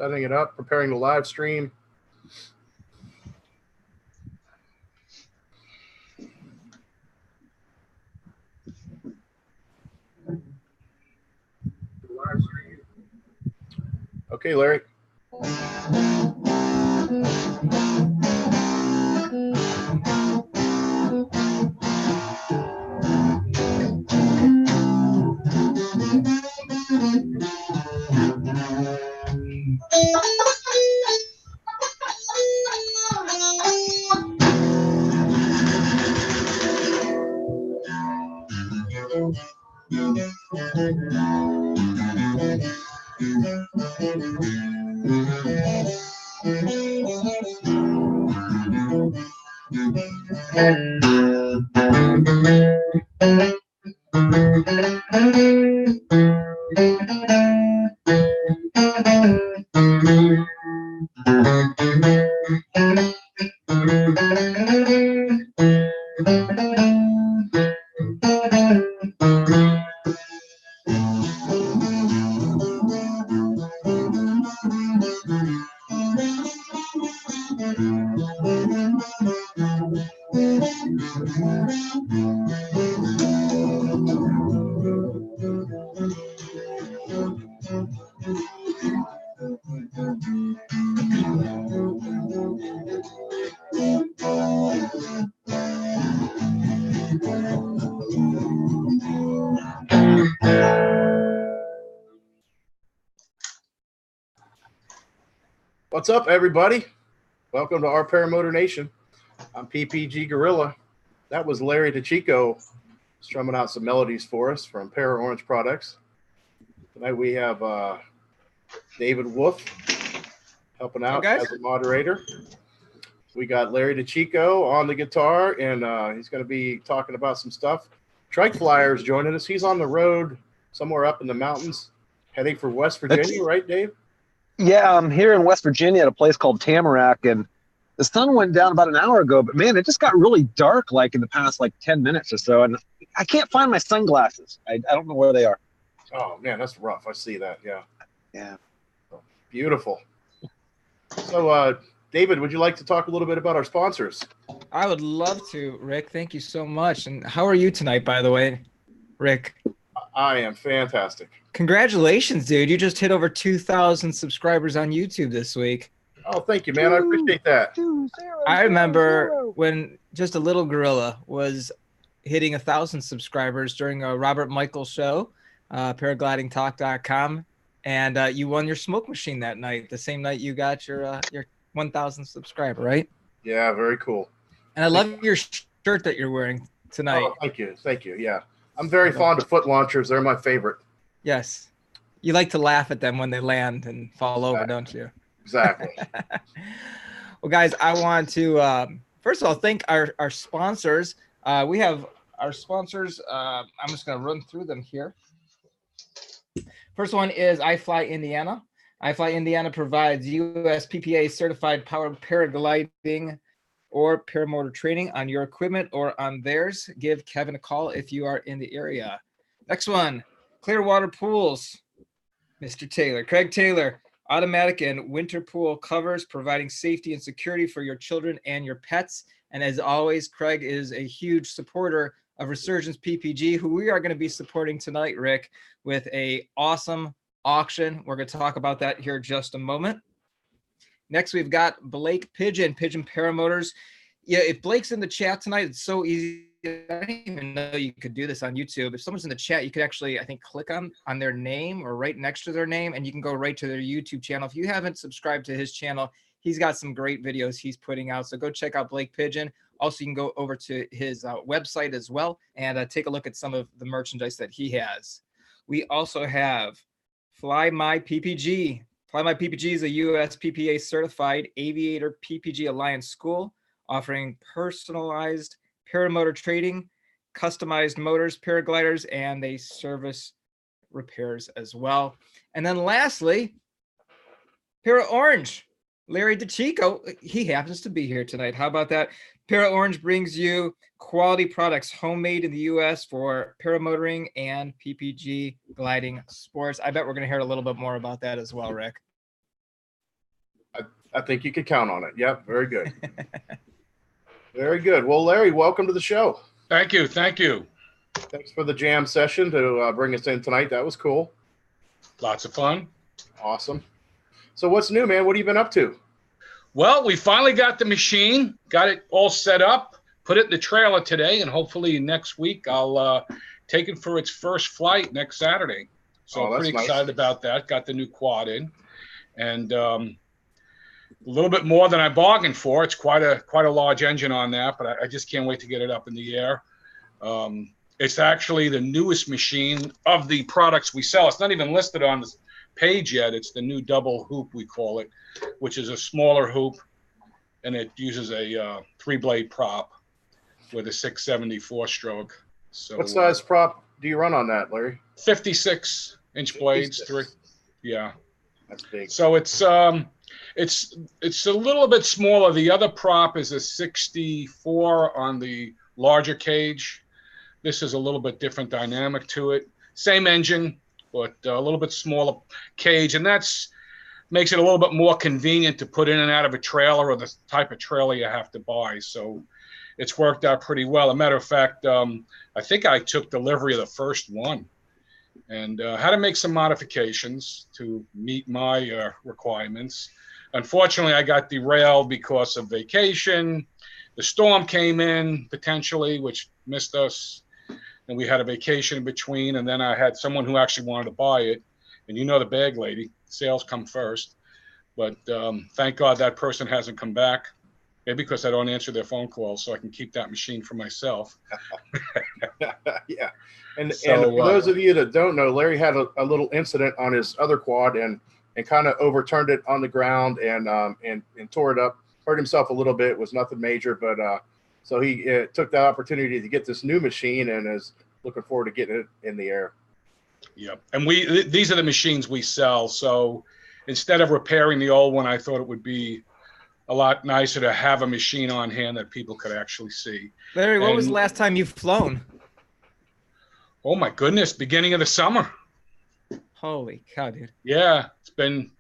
Setting it up, preparing the live stream. Okay, Larry. What's up, everybody? Welcome to our Paramotor Nation. I'm PPG Gorilla. That was Larry DeChico strumming out some melodies for us from Para Orange Products. Tonight we have David Wolf helping out as a moderator. We got Larry DeChico on the guitar, and he's going to be talking about some stuff. Trike Flyers joining us. He's on the road somewhere up in the mountains, heading for West Virginia, right, Dave? Yeah, I'm here in West Virginia at a place called Tamarack, and the sun went down about an hour ago, but man, it just got really dark like in the past 10 minutes or so, and I can't find my sunglasses. I don't know where they are. Oh, man, that's rough. I see that, yeah. Yeah. Beautiful. So, David, would you like to talk a little bit about our sponsors? I would love to, Rick. Thank you so much. And how are you tonight, by the way, Rick? I am fantastic. Congratulations, dude. You just hit over 2,000 subscribers on YouTube this week. Oh, thank you, man. I appreciate that. I remember when just a little gorilla was hitting 1,000 subscribers during a Robert Michael show, paraglidingtalk.com, and you won your smoke machine that night, the same night you got your 1,000 subscriber, right? Yeah, very cool. And I love your shirt that you're wearing tonight. Oh, thank you. Thank you. Yeah. I'm very fond of foot launchers. They're my favorite. Yes. You like to laugh at them when they land and fall over, don't you? Exactly. Well, guys, I want to, first of all, thank our sponsors. We have our sponsors. I'm just going to run through them here. First one is iFly Indiana. iFly Indiana provides USPPA certified powered paragliding or paramotor training on your equipment or on theirs. Give Kevin a call if you are in the area. Next one, Clearwater Pools. Mr. Taylor, Craig Taylor, automatic and winter pool covers, providing safety and security for your children and your pets. And as always, Craig is a huge supporter of Resurgence PPG, who we are going to be supporting tonight, Rick, with a awesome auction. We're going to talk about that here in just a moment. Next, we've got Blake Pigeon Paramotors. Yeah, if Blake's in the chat tonight, it's so easy. I didn't even know you could do this on YouTube. If someone's in the chat, you could actually, I think, click on their name or right next to their name, and you can go right to their YouTube channel. If you haven't subscribed to his channel, he's got some great videos he's putting out. So go check out Blake Pigeon. Also, you can go over to his website as well and take a look at some of the merchandise that he has. We also have Fly My PPG. Fly My PPG is a USPPA certified aviator PPG Alliance school offering personalized paramotor trading, customized motors, paragliders, and they service repairs as well. And then lastly, Para Orange, Larry DeChico, he happens to be here tonight. How about that? Para Orange brings you quality products homemade in the U.S. for paramotoring and PPG gliding sports. I bet we're going to hear a little bit more about that as well, Rick. I think you could count on it. Yep, very good. Very good. Well, Larry, welcome to the show. Thank you. Thank you. Thanks for the jam session to bring us in tonight. That was cool. Lots of fun. Awesome. So what's new, man? What have you been up to? Well, we finally got the machine, got it all set up, put it in the trailer today, and hopefully next week I'll take it for its first flight next Saturday. So I'm pretty excited about that. Got the new quad in, and a little bit more than I bargained for. It's quite a large engine on that, but I just can't wait to get it up in the air. It's actually the newest machine of the products we sell. It's not even listed on this page yet. It's the new double hoop, we call it, which is a smaller hoop, and it uses a 3-blade prop with a 674 stroke. So what size prop do you run on that, Larry? 56-inch blades. 56. Yeah, that's big. So it's a little bit smaller. The other prop is a 64 on the larger cage. This is a little bit different dynamic to it. Same engine, but a little bit smaller cage, and that's makes it a little bit more convenient to put in and out of a trailer or the type of trailer you have to buy. So it's worked out pretty well. As a matter of fact, I think I took delivery of the first one and had to make some modifications to meet my requirements. Unfortunately, I got derailed because of vacation. The storm came in potentially, which missed us. And we had a vacation in between. And then I had someone who actually wanted to buy it. And you know the bag lady, sales come first. But thank God that person hasn't come back. Maybe because I don't answer their phone calls, so I can keep that machine for myself. Yeah. And for those of you that don't know, Larry had a little incident on his other quad and kind of overturned it on the ground and tore it up. Hurt himself a little bit. It was nothing major, but so he took the opportunity to get this new machine and is looking forward to getting it in the air. Yeah, and these are the machines we sell. So instead of repairing the old one, I thought it would be a lot nicer to have a machine on hand that people could actually see. Larry, when was the last time you've flown? Oh my goodness, beginning of the summer. Holy cow, dude. Yeah, it's been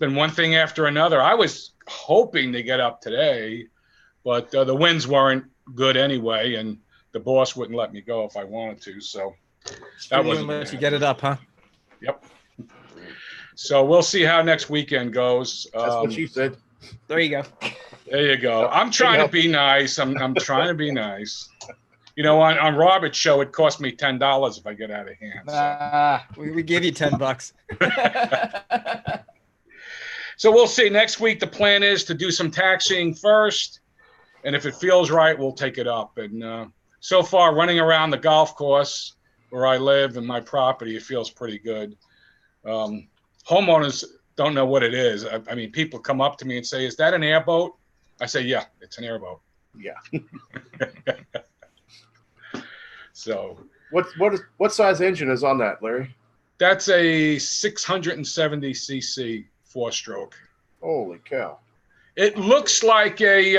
one thing after another. I was hoping to get up today, but the winds weren't good anyway, and the boss wouldn't let me go if I wanted to. So that wasn't let you get it up, huh? Yep. So we'll see how next weekend goes. That's what she said. There you go. There you go. I'm trying to be nice. I'm trying to be nice. You know, on Robert's show, it cost me $10 if I get out of hand. So. We give you $10. So we'll see. Next week, the plan is to do some taxiing first. And if it feels right, we'll take it up. And so far, running around the golf course where I live and my property, it feels pretty good. Homeowners don't know what it is. I mean, people come up to me and say, "Is that an airboat?" I say, "Yeah, it's an airboat." Yeah. So what size engine is on that, Larry? That's a 670 cc 4-stroke. Holy cow! It looks like a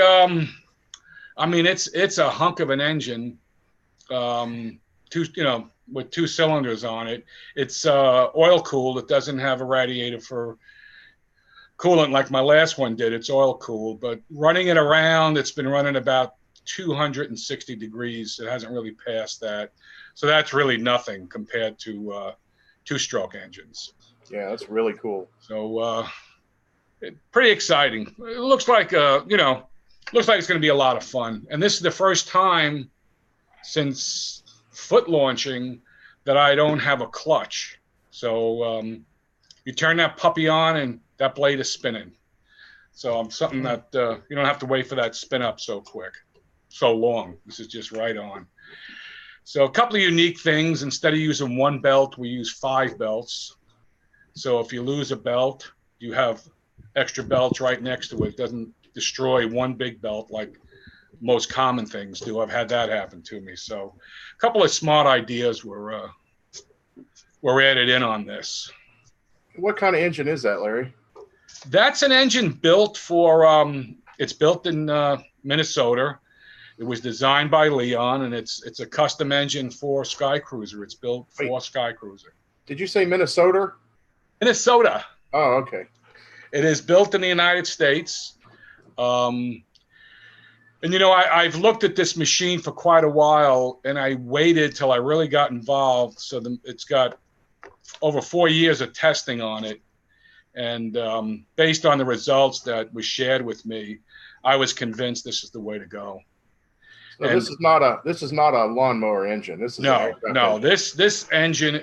I mean, it's a hunk of an engine, with 2 cylinders on it. It's oil cooled. It doesn't have a radiator for coolant like my last one did. It's oil cooled, but running it around, it's been running about 260 degrees. It hasn't really passed that. So that's really nothing compared to 2-stroke engines. Yeah, that's really cool. So pretty exciting. It looks like looks like it's going to be a lot of fun. And this is the first time since foot launching that I don't have a clutch. So you turn that puppy on and that blade is spinning. So I'm something that you don't have to wait for that spin up so long. This is just right on. So a couple of unique things. Instead of using 1 belt, we use 5 belts. So if you lose a belt, you have extra belts right next to it. It doesn't destroy one big belt like most common things do. I've had that happen to me. So a couple of smart ideas were added in on this. What kind of engine is that, Larry? That's an engine built for, it's built in Minnesota. It was designed by Leon, and it's a custom engine for Sky Cruiser. It's built for Sky Cruiser. Did you say Minnesota? Minnesota. Oh, okay. It is built in the United States. And, you know, I've looked at this machine for quite a while, and I waited till I really got involved. So it's got over 4 years of testing on it. And based on the results that was shared with me, I was convinced this is the way to go. So and this is not a lawnmower engine. This is no. This engine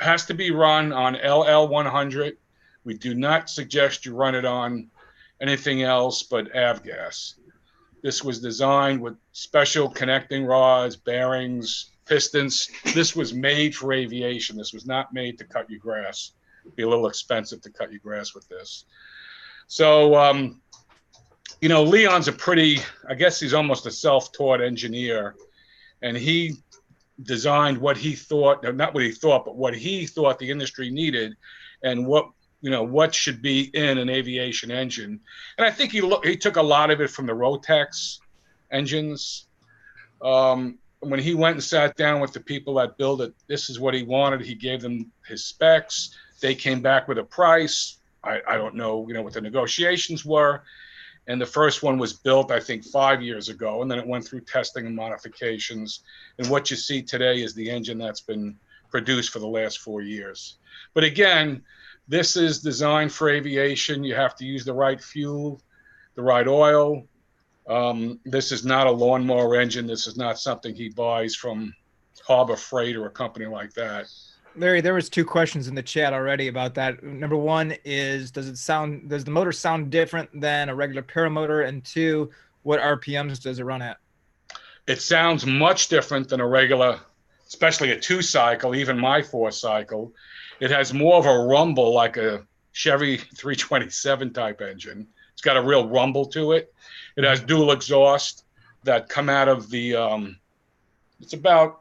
has to be run on LL100. We do not suggest you run it on anything else but avgas. This was designed with special connecting rods, bearings, pistons. This was made for aviation. This was not made to cut your grass. It'd be a little expensive to cut your grass with this. So, you know, Leon's I guess he's almost a self-taught engineer, and he designed what he thought, not what he thought, but what he thought the industry needed, and what should be in an aviation engine. And I think he took a lot of it from the Rotex engines. When he went and sat down with the people that build it, this is what he wanted. He gave them his specs. They came back with a price. I don't know, what the negotiations were. And the first one was built, I think, 5 years ago, and then it went through testing and modifications. And what you see today is the engine that's been produced for the last 4 years. But again, this is designed for aviation. You have to use the right fuel, the right oil. This is not a lawnmower engine. This is not something he buys from Harbor Freight or a company like that. Larry, there was 2 questions in the chat already about that. Number 1 is, does the motor sound different than a regular paramotor? And 2, what RPMs does it run at? It sounds much different than a regular, especially a 2-cycle, even my 4-cycle. It has more of a rumble, like a Chevy 327 type engine. It's got a real rumble to it. It has dual exhaust that come out of the, it's about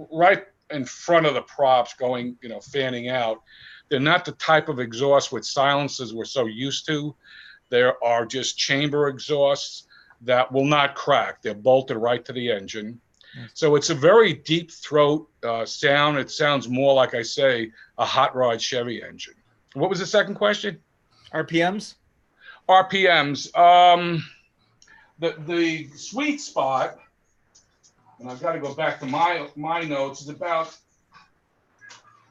right in front of the props going, fanning out. They're not the type of exhaust with silencers we're so used to. There are just chamber exhausts that will not crack. They're bolted right to the engine. So it's a very deep throat sound. It sounds more, like I say, a hot rod Chevy engine. What was the second question? RPMs? RPMs. The sweet spot, and I've got to go back to my notes, is about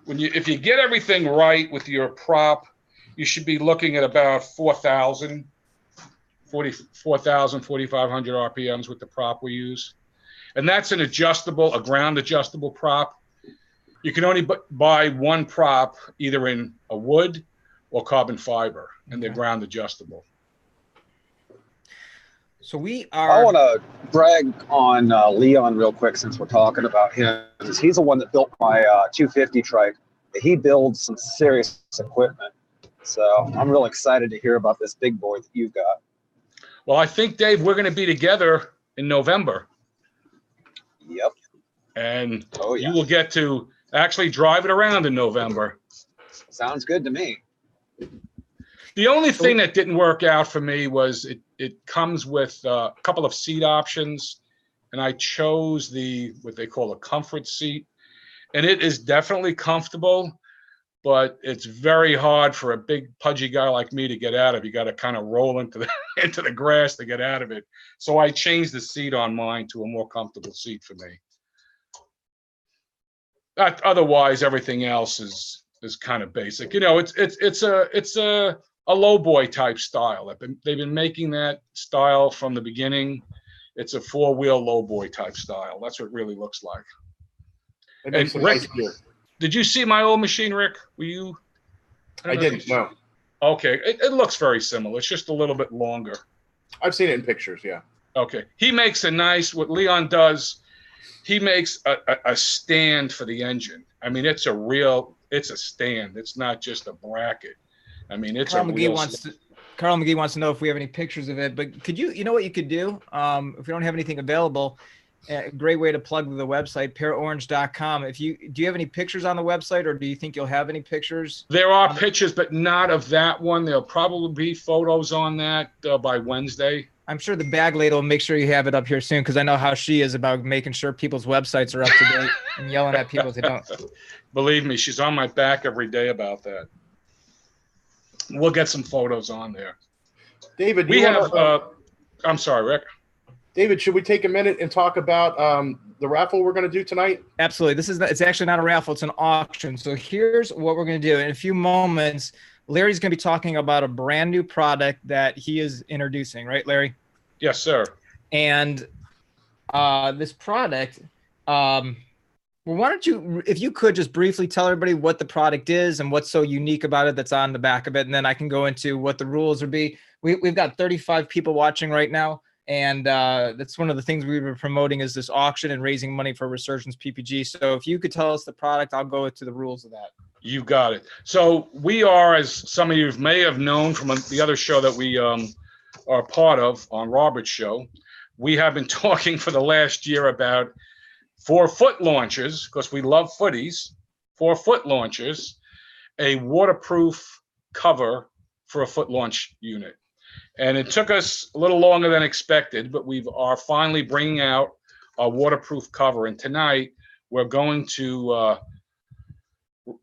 if you get everything right with your prop, you should be looking at about 4,500 RPMs with the prop we use. And that's a ground adjustable prop. You can only buy one prop, either in a wood or carbon fiber, and they're ground adjustable. So I want to brag on Leon real quick, since we're talking about him. He's the one that built my 250 trike. He builds some serious equipment. So I'm real excited to hear about this big boy that you've got. Well, I think, Dave, we're going to be together in November. Yep. And you will get to actually drive it around in November. Sounds good to me. The only thing that didn't work out for me was it comes with a couple of seat options, and I chose what they call a comfort seat, and it is definitely comfortable, but it's very hard for a big pudgy guy like me to get out of. You got to kind of roll into the grass to get out of it. So I changed the seat on mine to a more comfortable seat for me. Otherwise, everything else is kind of basic. It's a low boy type style. They've been making that style from the beginning. It's a 4-wheel low boy type style. That's what it really looks like. And Rick, did you see my old machine, Rick? Were you? I didn't. No. Okay, it looks very similar. It's just a little bit longer. I've seen it in pictures. Yeah. Okay. He makes what Leon does. He makes a stand for the engine. I mean, it's a stand. It's not just a bracket. I mean, it's Carl McGee wants to know if we have any pictures of it, but could you know what you could do? If we don't have anything available, a great way to plug the website, paraorange.com. Do you have any pictures on the website, or do you think you'll have any pictures? There are pictures, but not of that one. There'll probably be photos on that by Wednesday. I'm sure the bag lady will make sure you have it up here soon, because I know how she is about making sure people's websites are up to date and yelling at people if they don't. Believe me, she's on my back every day about that. We'll get some photos on there. David, We have. I'm sorry, Rick. David, should we take a minute and talk about the raffle we're going to do tonight? Absolutely. It's actually not a raffle. It's an auction. So here's what we're going to do. In a few moments, Larry's going to be talking about a brand new product that he is introducing. Right, Larry? Yes, sir. And this product, well, why don't you, if you could just briefly tell everybody what the product is and what's so unique about it that's on the back of it. And then I can go into what the rules would be. We've got 35 people watching right now. And that's one of the things we were promoting is this auction and raising money for Resurgence PPG. So if you could tell us the product, I'll go to the rules of that. You got it. So we are, as some of you may have known from the other show that we are part of on Robert's show, we have been talking for the last year about 4-foot launchers, because we love footies, 4-foot launchers, a waterproof cover for a foot launch unit. And it took us a little longer than expected, but we are finally bringing out a waterproof cover. And tonight we're going to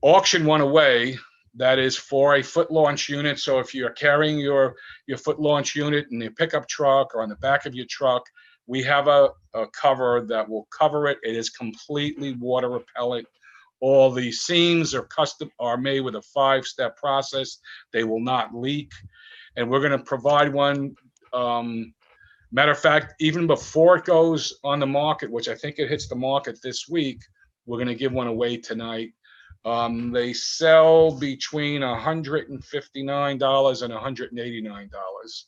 auction one away that is for a foot launch unit. So if you're carrying your foot launch unit in your pickup truck or on the back of your truck, we have a cover that will cover it. It is completely water repellent. All the seams are made with a 5-step process. They will not leak. And we're going to provide one. Matter of fact, even before it goes on the market, which I think it hits the market this week, we're going to give one away tonight. They sell between $159 and $189.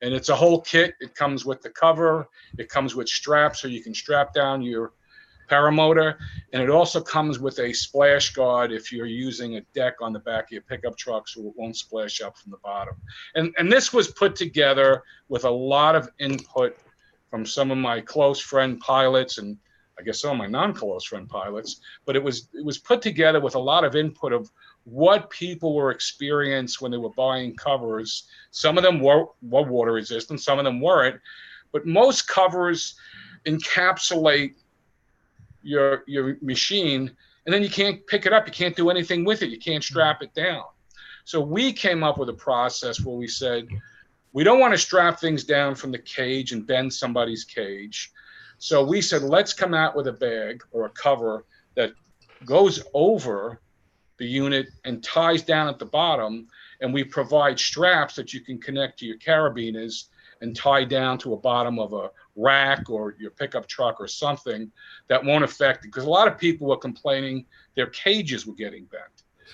And it's a whole kit. It comes with the cover. It comes with straps so you can strap down your paramotor. And it also comes with a splash guard if you're using a deck on the back of your pickup truck so it won't splash up from the bottom. And this was put together with a lot of input from some of my close friend pilots and I guess some of my non-close friend pilots, but it was put together with a lot of input of what people were experiencing when they were buying covers. Some of them were water resistant, some of them weren't, but most covers encapsulate your machine, and then you can't pick it up, you can't do anything with it, you can't strap it down. So we came up with a process where we said, we don't want to strap things down from the cage and bend somebody's cage. So we said, let's come out with a bag or a cover that goes over the unit and ties down at the bottom, and we provide straps that you can connect to your carabiners and tie down to a bottom of a rack or your pickup truck or something that won't affect it. Because a lot of people were complaining their cages were getting bent.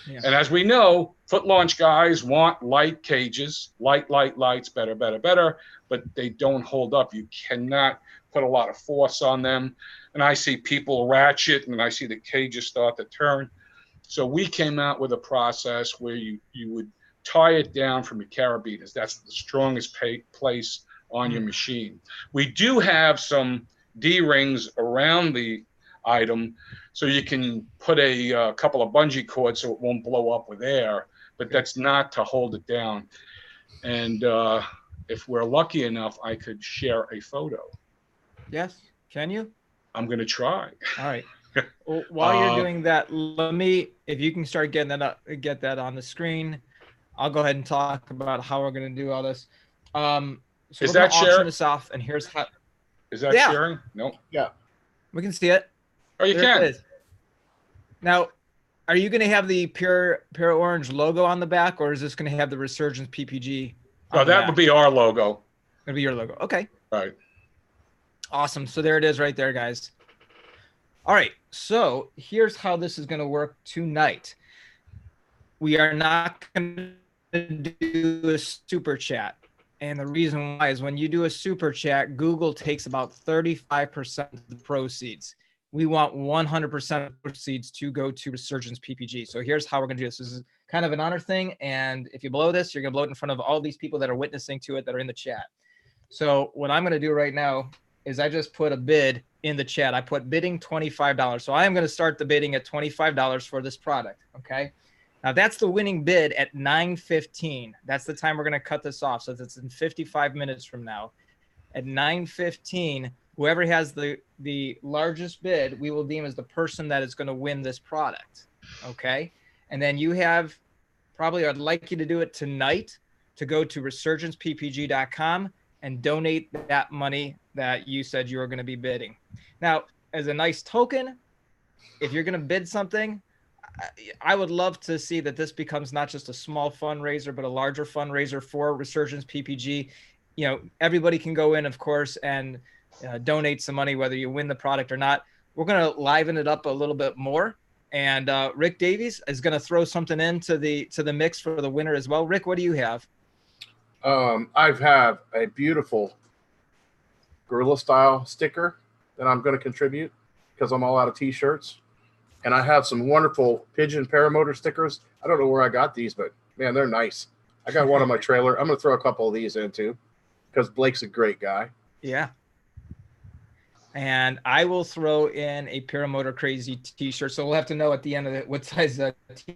Yeah. And as we know, foot launch guys want light cages, lights, better, but they don't hold up. You cannot put a lot of force on them. And I see people ratchet and I see the cages start to turn. So we came out with a process where you would tie it down from your carabiners. That's the strongest place on your machine. We do have some D-rings around the item, so you can put a couple of bungee cords so it won't blow up with air, but that's not to hold it down. And if we're lucky enough, I could share a photo. Yes, can you? I'm going to try. All right. Well, while you're doing that, if you can start getting that up, get that on the screen, I'll go ahead and talk about how we're going to do all this. So is that sharing? This off, and here's how. Is that sharing? No. Yeah. We can see it. Oh, you can. It is. Now, are you going to have the Pure Orange logo on the back, or is this going to have the Resurgence PPG? Oh, that would be our logo. It'll be your logo. Okay. Right. Awesome. So there it is right there, guys. All right. So here's how this is going to work tonight. We are not going to do a super chat. And the reason why is when you do a super chat, Google takes about 35% of the proceeds. We want 100% of the proceeds to go to Resurgence PPG. So here's how we're going to do this. This is kind of an honor thing. And if you blow this, you're going to blow it in front of all these people that are witnessing to it that are in the chat. So what I'm going to do right now is I just put a bid in the chat. I put bidding $25. So I am going to start the bidding at $25 for this product. Okay. Now that's the winning bid at 9:15. That's the time we're going to cut this off. So that's in 55 minutes from now. At 9:15, whoever has the largest bid, we will deem as the person that is going to win this product. Okay. And then you have probably I'd like you to do it tonight, to go to resurgenceppg.com and donate that money that you said you were going to be bidding. Now, as a nice token, if you're going to bid something, I would love to see that this becomes not just a small fundraiser, but a larger fundraiser for Resurgence PPG. You know, everybody can go in, of course, and donate some money, whether you win the product or not. We're going to liven it up a little bit more. And Rick Davies is going to throw something into the mix for the winner as well. Rick, what do you have? I have a beautiful gorilla style sticker that I'm going to contribute because I'm all out of t-shirts. And I have some wonderful pigeon paramotor stickers. I don't know where I got these, but man, they're nice. I got one on my trailer. I'm going to throw a couple of these in too because Blake's a great guy. Yeah. And I will throw in a Paramotor Crazy t-shirt. So we'll have to know at the end of it what size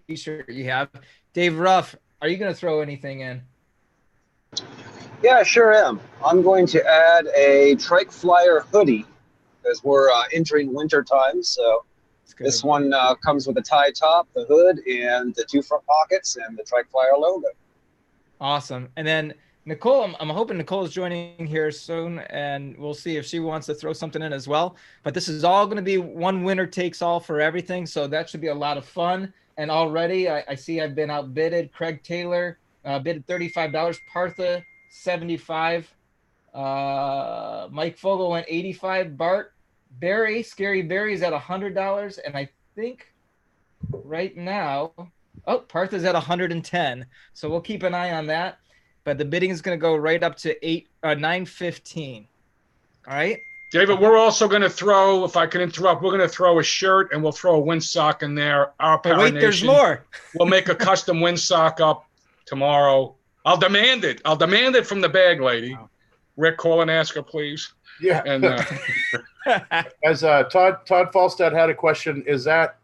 t-shirt you have. Dave Ruff, are you going to throw anything in? Yeah, I sure am. I'm going to add a Trike Flyer hoodie as we're entering winter time. So this one comes with a tie top, the hood, and the 2 front pockets, and the Trike Flyer logo. Awesome. And then Nicole, I'm hoping Nicole is joining here soon, and we'll see if she wants to throw something in as well. But this is all going to be one winner takes all for everything, so that should be a lot of fun. And already I see I've been outbidded. Craig Taylor bid $35. Partha, $75. Mike Fogel went $85. Bart Barry, Scary Barry, is at $100, and I think right now, Partha's at $110. So we'll keep an eye on that. But the bidding is going to go right up to $915. All right. David, we're also going to throw, if I can interrupt, we're going to throw a shirt and we'll throw a windsock in there. Our Paramotor Nation. There's more. We'll make a custom windsock up tomorrow. I'll demand it. I'll demand it from the bag lady. Wow. Rick, call and ask her, please. Yeah. And as Todd Falstad had a question, that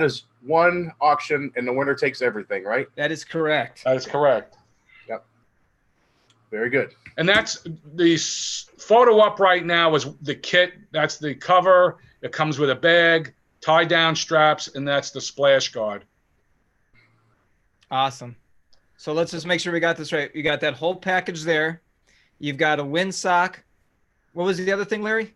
is one auction and the winner takes everything, right? That is correct. That is correct. Yep. Very good. And that's the photo up right now is the kit. That's the cover. It comes with a bag, tie down straps, and that's the splash guard. Awesome. So let's just make sure we got this right. You got that whole package there. You've got a windsock. What was the other thing, Larry?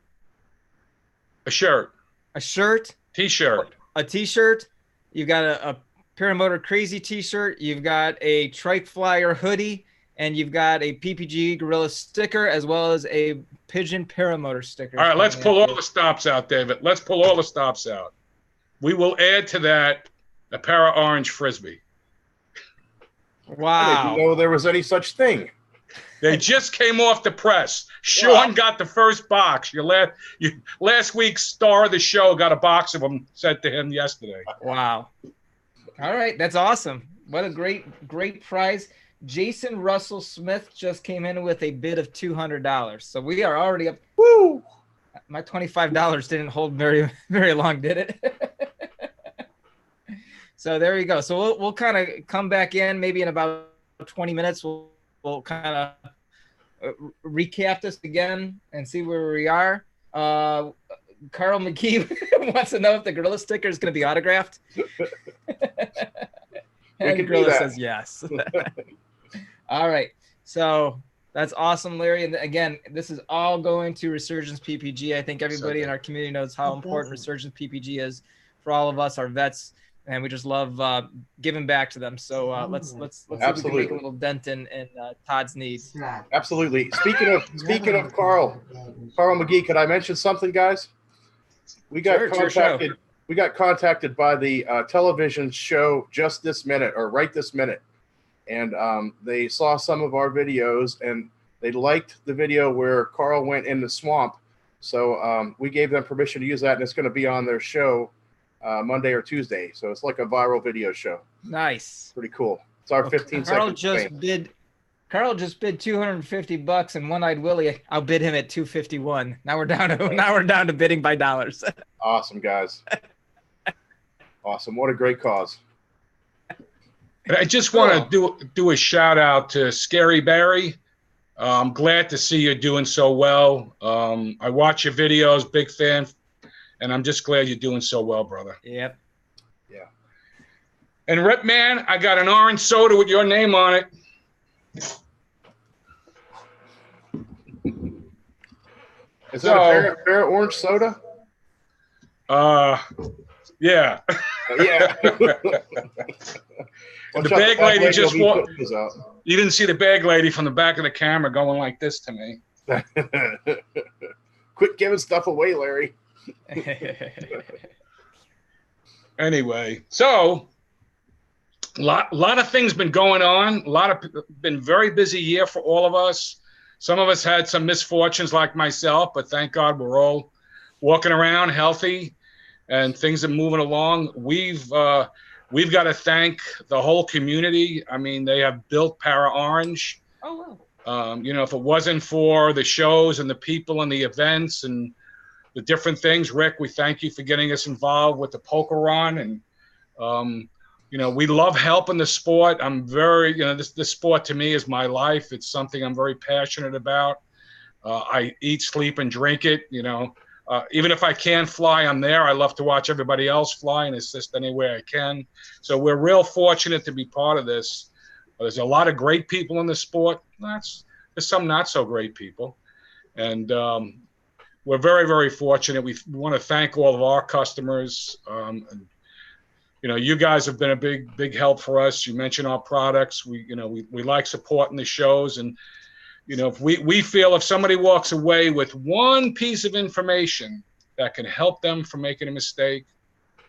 A shirt. A shirt. T-shirt. A T-shirt. You've got a Paramotor Crazy T-shirt. You've got a Trike Flyer hoodie. And you've got a PPG Gorilla sticker as well as a Pigeon Paramotor sticker. All right, let's pull all the stops out, David. Let's pull all the stops out. We will add to that a Para Orange Frisbee. Wow. I didn't know there was any such thing. They just came off the press. Sean got the first box. Last week's star of the show got a box of them sent to him yesterday. Wow. All right, that's awesome. What a great prize. Jason Russell Smith just came in with a bid of $200. So we are already up. Woo! My $25 didn't hold very, very long, did it? So there you go. So we'll kind of come back in maybe in about 20 minutes. We'll kind of recap this again and see where we are. Carl McGee wants to know if the Gorilla sticker is going to be autographed. And Gorilla says yes. All right. So that's awesome, Larry. And again, this is all going to Resurgence PPG. I think everybody in our community knows how important Resurgence PPG is for all of us, our vets, and we just love giving back to them. So let's see if we can make a little dent in Todd's needs. Absolutely. Speaking of Carl McGee, could I mention something, guys? We got contacted. We got contacted by the television show Just This Minute, or Right This Minute. And they saw some of our videos, and they liked the video where Carl went in the swamp. So we gave them permission to use that, and it's going to be on their show Monday or Tuesday. So it's like a viral video show. Nice. Pretty cool. It's our 15 seconds. Carl just bid $250, and One-Eyed Willie outbid him at $251. Now we're down to bidding by dollars. Awesome, guys. Awesome. What a great cause. I just want to do a shout out to Scary Barry. I'm glad to see you doing so well. I watch your videos, big fan, and I'm just glad you're doing so well, brother. Yep. Yeah. And Rip Man, I got an orange soda with your name on it. Is that a Para orange soda? Yeah. Yeah. The bag lady just walked. You didn't see the bag lady from the back of the camera going like this to me. Quit giving stuff away, Larry. Anyway, so a lot of things been going on. Been very busy year for all of us. Some of us had some misfortunes like myself, but thank God we're all walking around healthy and things are moving along. We've got to thank the whole community. I mean, they have built Para Orange. Oh, wow. If it wasn't for the shows and the people and the events and the different things, Rick, we thank you for getting us involved with the poker run. And, we love helping the sport. I'm very, this sport to me is my life. It's something I'm very passionate about. I eat, sleep, and drink it, even if I can't fly, I'm there. I love to watch everybody else fly and assist any way I can. So we're real fortunate to be part of this. There's a lot of great people in the sport. There's some not so great people. And we're very, very fortunate. We want to thank all of our customers. You guys have been a big help for us. You mentioned our products. We like supporting the shows. And, if we feel if somebody walks away with one piece of information that can help them from making a mistake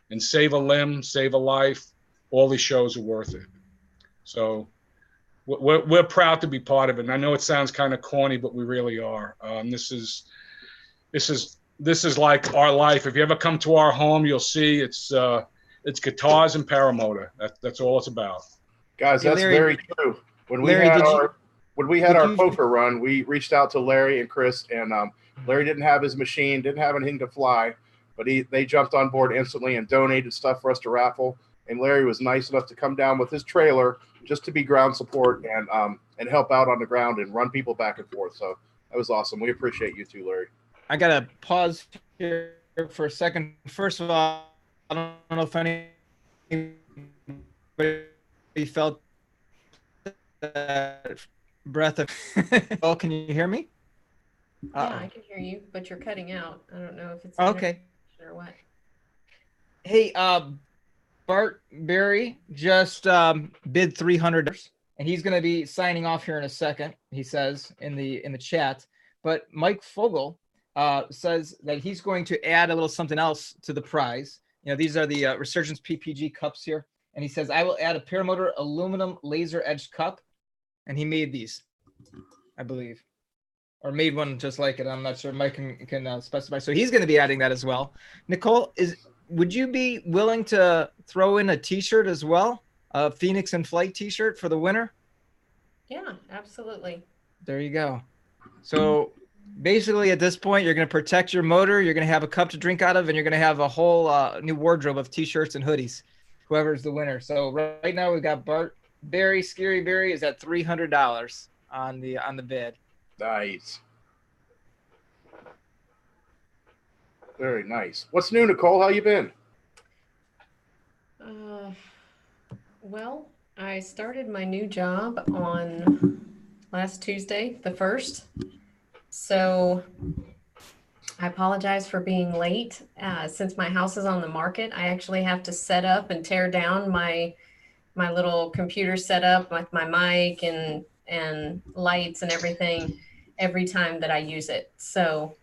and save a limb, save a life, all these shows are worth it. So we're proud to be part of it. And I know it sounds kind of corny, but we really are. This is like our life. If you ever come to our home, you'll see it's guitars and paramotor. That's all it's about. Guys, that's Larry, very true. When we had our poker run, we reached out to Larry and Chris, and Larry didn't have his machine, didn't have anything to fly, but they jumped on board instantly and donated stuff for us to raffle. And Larry was nice enough to come down with his trailer just to be ground support and help out on the ground and run people back and forth. So that was awesome. We appreciate you too, Larry. I gotta pause here for a second. First of all, I don't know if anybody felt that breath of. Oh, can you hear me? Yeah, I can hear you, but you're cutting out. I don't know if it's okay or what. Hey, Bart Berry just bid $300, and he's going to be signing off here in a second. He says in the chat, but Mike Fogel says that he's going to add a little something else to the prize. These are the Resurgence PPG cups here, and he says I will add a Paramotor aluminum laser edged cup, and he made these, I believe, or made one just like it. I'm not sure. Mike can specify. So he's going to be adding that as well. Nicole, would you be willing to throw in a T-shirt as well, a Phoenix in Flight T-shirt for the winner? Yeah, absolutely. There you go. So basically, at this point, you're going to protect your motor. You're going to have a cup to drink out of, and you're going to have a whole new wardrobe of T-shirts and hoodies. Whoever's the winner. So right now we've got Bart Berry. Scary Berry is at $300 on the bid. Nice. Very nice. What's new, Nicole? How you been? Well, I started my new job on last Tuesday, the 1st. So I apologize for being late. Since my house is on the market, I actually have to set up and tear down my little computer setup with my mic and lights and everything every time that I use it. So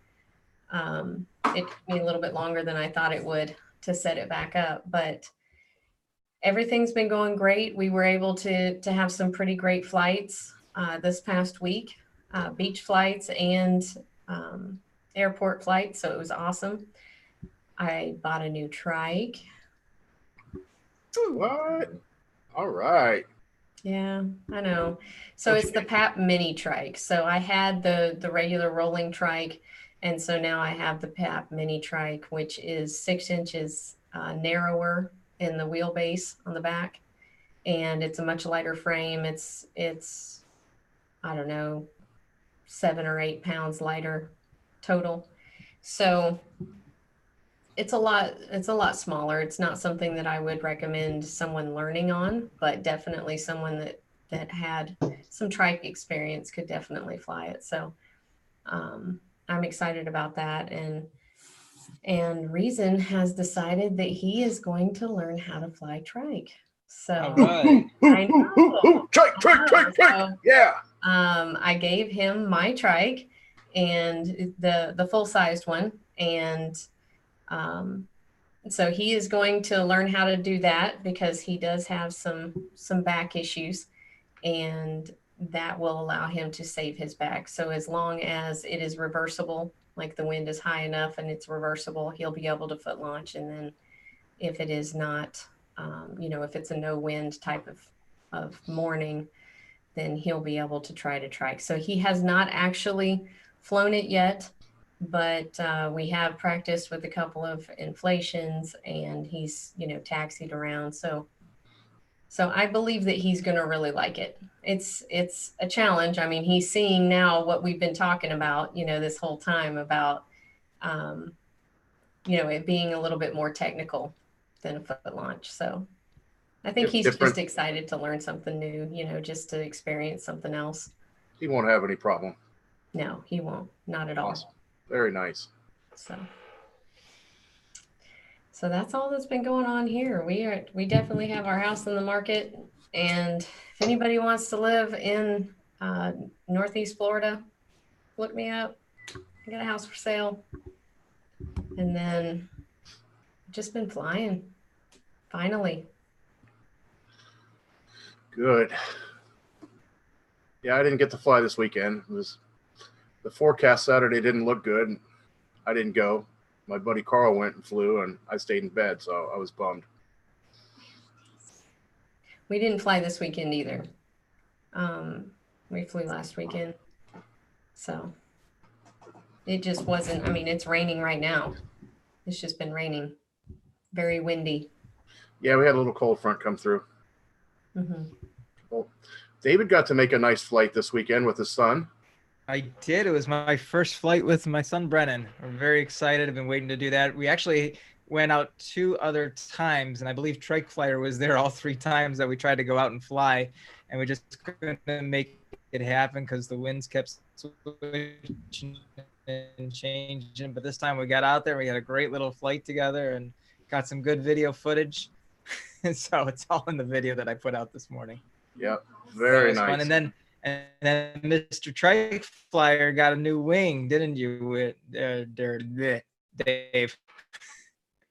it took me a little bit longer than I thought it would to set it back up, but everything's been going great. We were able to have some pretty great flights this past week, beach flights and airport flights. So it was awesome. I bought a new trike. What? All right. Yeah, I know. So it's the PAP mini trike. So I had the regular rolling trike, and so now I have the PAP mini trike, which is 6 inches narrower in the wheelbase on the back, and it's a much lighter frame. It's I don't know, 7 or 8 pounds lighter total. So it's a lot smaller. It's not something that I would recommend someone learning on, but definitely someone that had some trike experience could definitely fly it. So I'm excited about that. And Reason has decided that he is going to learn how to fly trike. So All right. I know. Trike, trike, trike, trike. So, Yeah. I gave him my trike and the full sized one, and so he is going to learn how to do that because he does have some back issues, and that will allow him to save his back. So as long as it is reversible, like the wind is high enough and it's reversible, he'll be able to foot launch. And then if it is not, if it's a no wind type of morning, then he'll be able to try to trike. So he has not actually flown it yet, but we have practiced with a couple of inflations, and he's, taxied around. So I believe that he's going to really like it. It's a challenge. I mean, he's seeing now what we've been talking about, this whole time about, it being a little bit more technical than a foot launch. So I think It's he's different. just excited to learn something new, just to experience something else. He won't have any problem. No, he won't. Not at all. Awesome. Very nice. So that's all that's been going on here. We definitely have our house in the market, and if anybody wants to live in Northeast Florida, look me up. I got a house for sale. And then just been flying. Finally. Good. Yeah, I didn't get to fly this weekend. The forecast Saturday didn't look good. I didn't go. My buddy Carl went and flew, and I stayed in bed, so I was bummed. We didn't fly this weekend either. We flew last weekend. So it just wasn't, it's raining right now. It's just been raining. Very windy. Yeah, we had a little cold front come through. Mm-hmm. Well, David got to make a nice flight this weekend with his son. I did. It was my first flight with my son, Brennan. I'm very excited. I've been waiting to do that. We actually went out 2 other times, and I believe Trike Flyer was there all 3 times that we tried to go out and fly, and we just couldn't make it happen because the winds kept switching and changing. But this time we got out there. We had a great little flight together and got some good video footage. And so it's all in the video that I put out this morning. Yep, very nice. Fun. And then Mr. Trike Flyer got a new wing, didn't you, with Dave?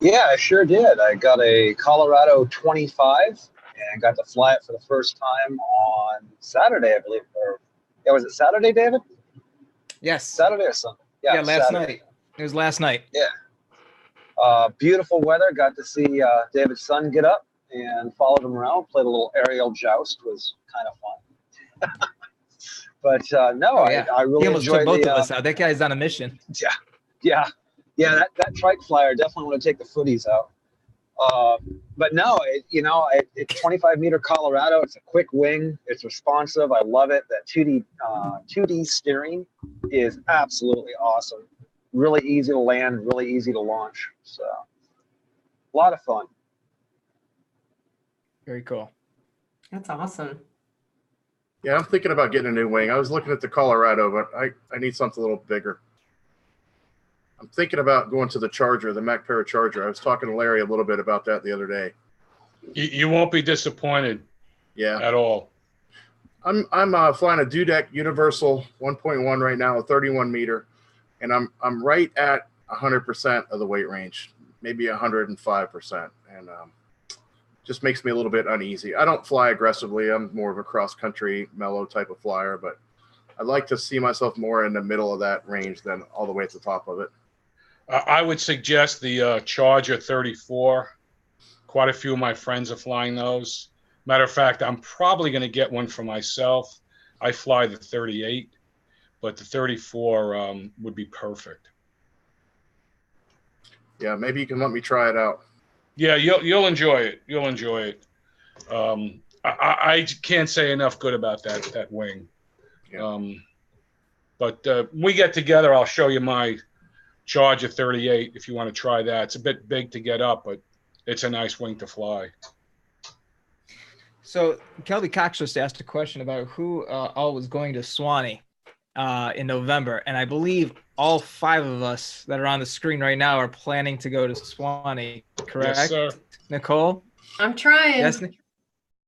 Yeah, I sure did. I got a Colorado 25 and got to fly it for the first time on Saturday, I believe. Was it Saturday, David? Yes. Saturday or Sunday? Yeah, last Saturday. night. It was last night. Yeah. Beautiful weather. Got to see David's son get up and followed him around. Played a little aerial joust. Was kind of fun. But I really he almost enjoyed took both of us out. That guy's on a mission. Yeah. That Trike Flyer definitely want to take the footies out. But no, it's 25-meter Colorado. It's a quick wing. It's responsive. I love it. That 2D steering is absolutely awesome. Really easy to land. Really easy to launch. So a lot of fun. Very cool. That's awesome. Yeah, I'm thinking about getting a new wing. I was looking at the Colorado, but I need something a little bigger. I'm thinking about going to the Charger, the Mac Para Charger. I was talking to Larry a little bit about that the other day. You won't be disappointed. Yeah, at all. I'm flying a Dudek Universal 1.1 right now, a 31 meter, and I'm right at 100% of the weight range, maybe 105%, and just makes me a little bit uneasy. I don't fly aggressively. I'm more of a cross country mellow type of flyer, but I'd like to see myself more in the middle of that range than all the way at the top of it. I would suggest the Charger 34. Quite a few of my friends are flying those. Matter of fact, I'm probably going to get one for myself. I fly the 38, but the 34 would be perfect. Yeah, maybe you can let me try it out. Yeah, you'll enjoy it. You'll enjoy it. I can't say enough good about that wing. Yeah. But when we get together, I'll show you my Charger 38 if you want to try that. It's a bit big to get up, but it's a nice wing to fly. So Kelby Cox just asked a question about who all was going to Swanee in November, and I believe all 5 of us that are on the screen right now are planning to go to Swanee. Correct, Yes, sir. Nicole? I'm trying. Yes,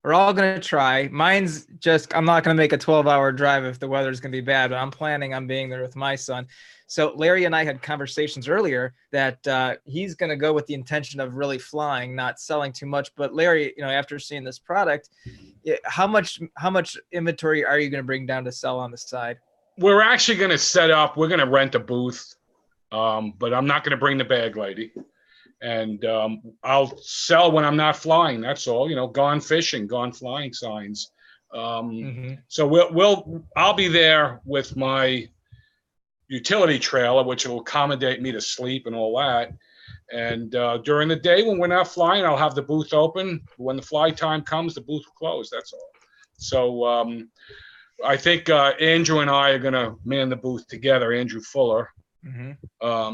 we're all gonna try. Mine's just I'm not gonna make a 12-hour drive if the weather's gonna be bad, but I'm planning on being there with my son. So Larry and I had conversations earlier that he's gonna go with the intention of really flying, not selling too much. But Larry, after seeing this product, how much inventory are you gonna bring down to sell on the side? We're actually going to set up. We're going to rent a booth, but I'm not going to bring the bag lady. And I'll sell when I'm not flying. That's all. Gone fishing, gone flying signs. So I'll be there with my utility trailer, which will accommodate me to sleep and all that. And during the day when we're not flying, I'll have the booth open. When the fly time comes, the booth will close. That's all. So I think Andrew and I are going to man the booth together, Andrew Fuller.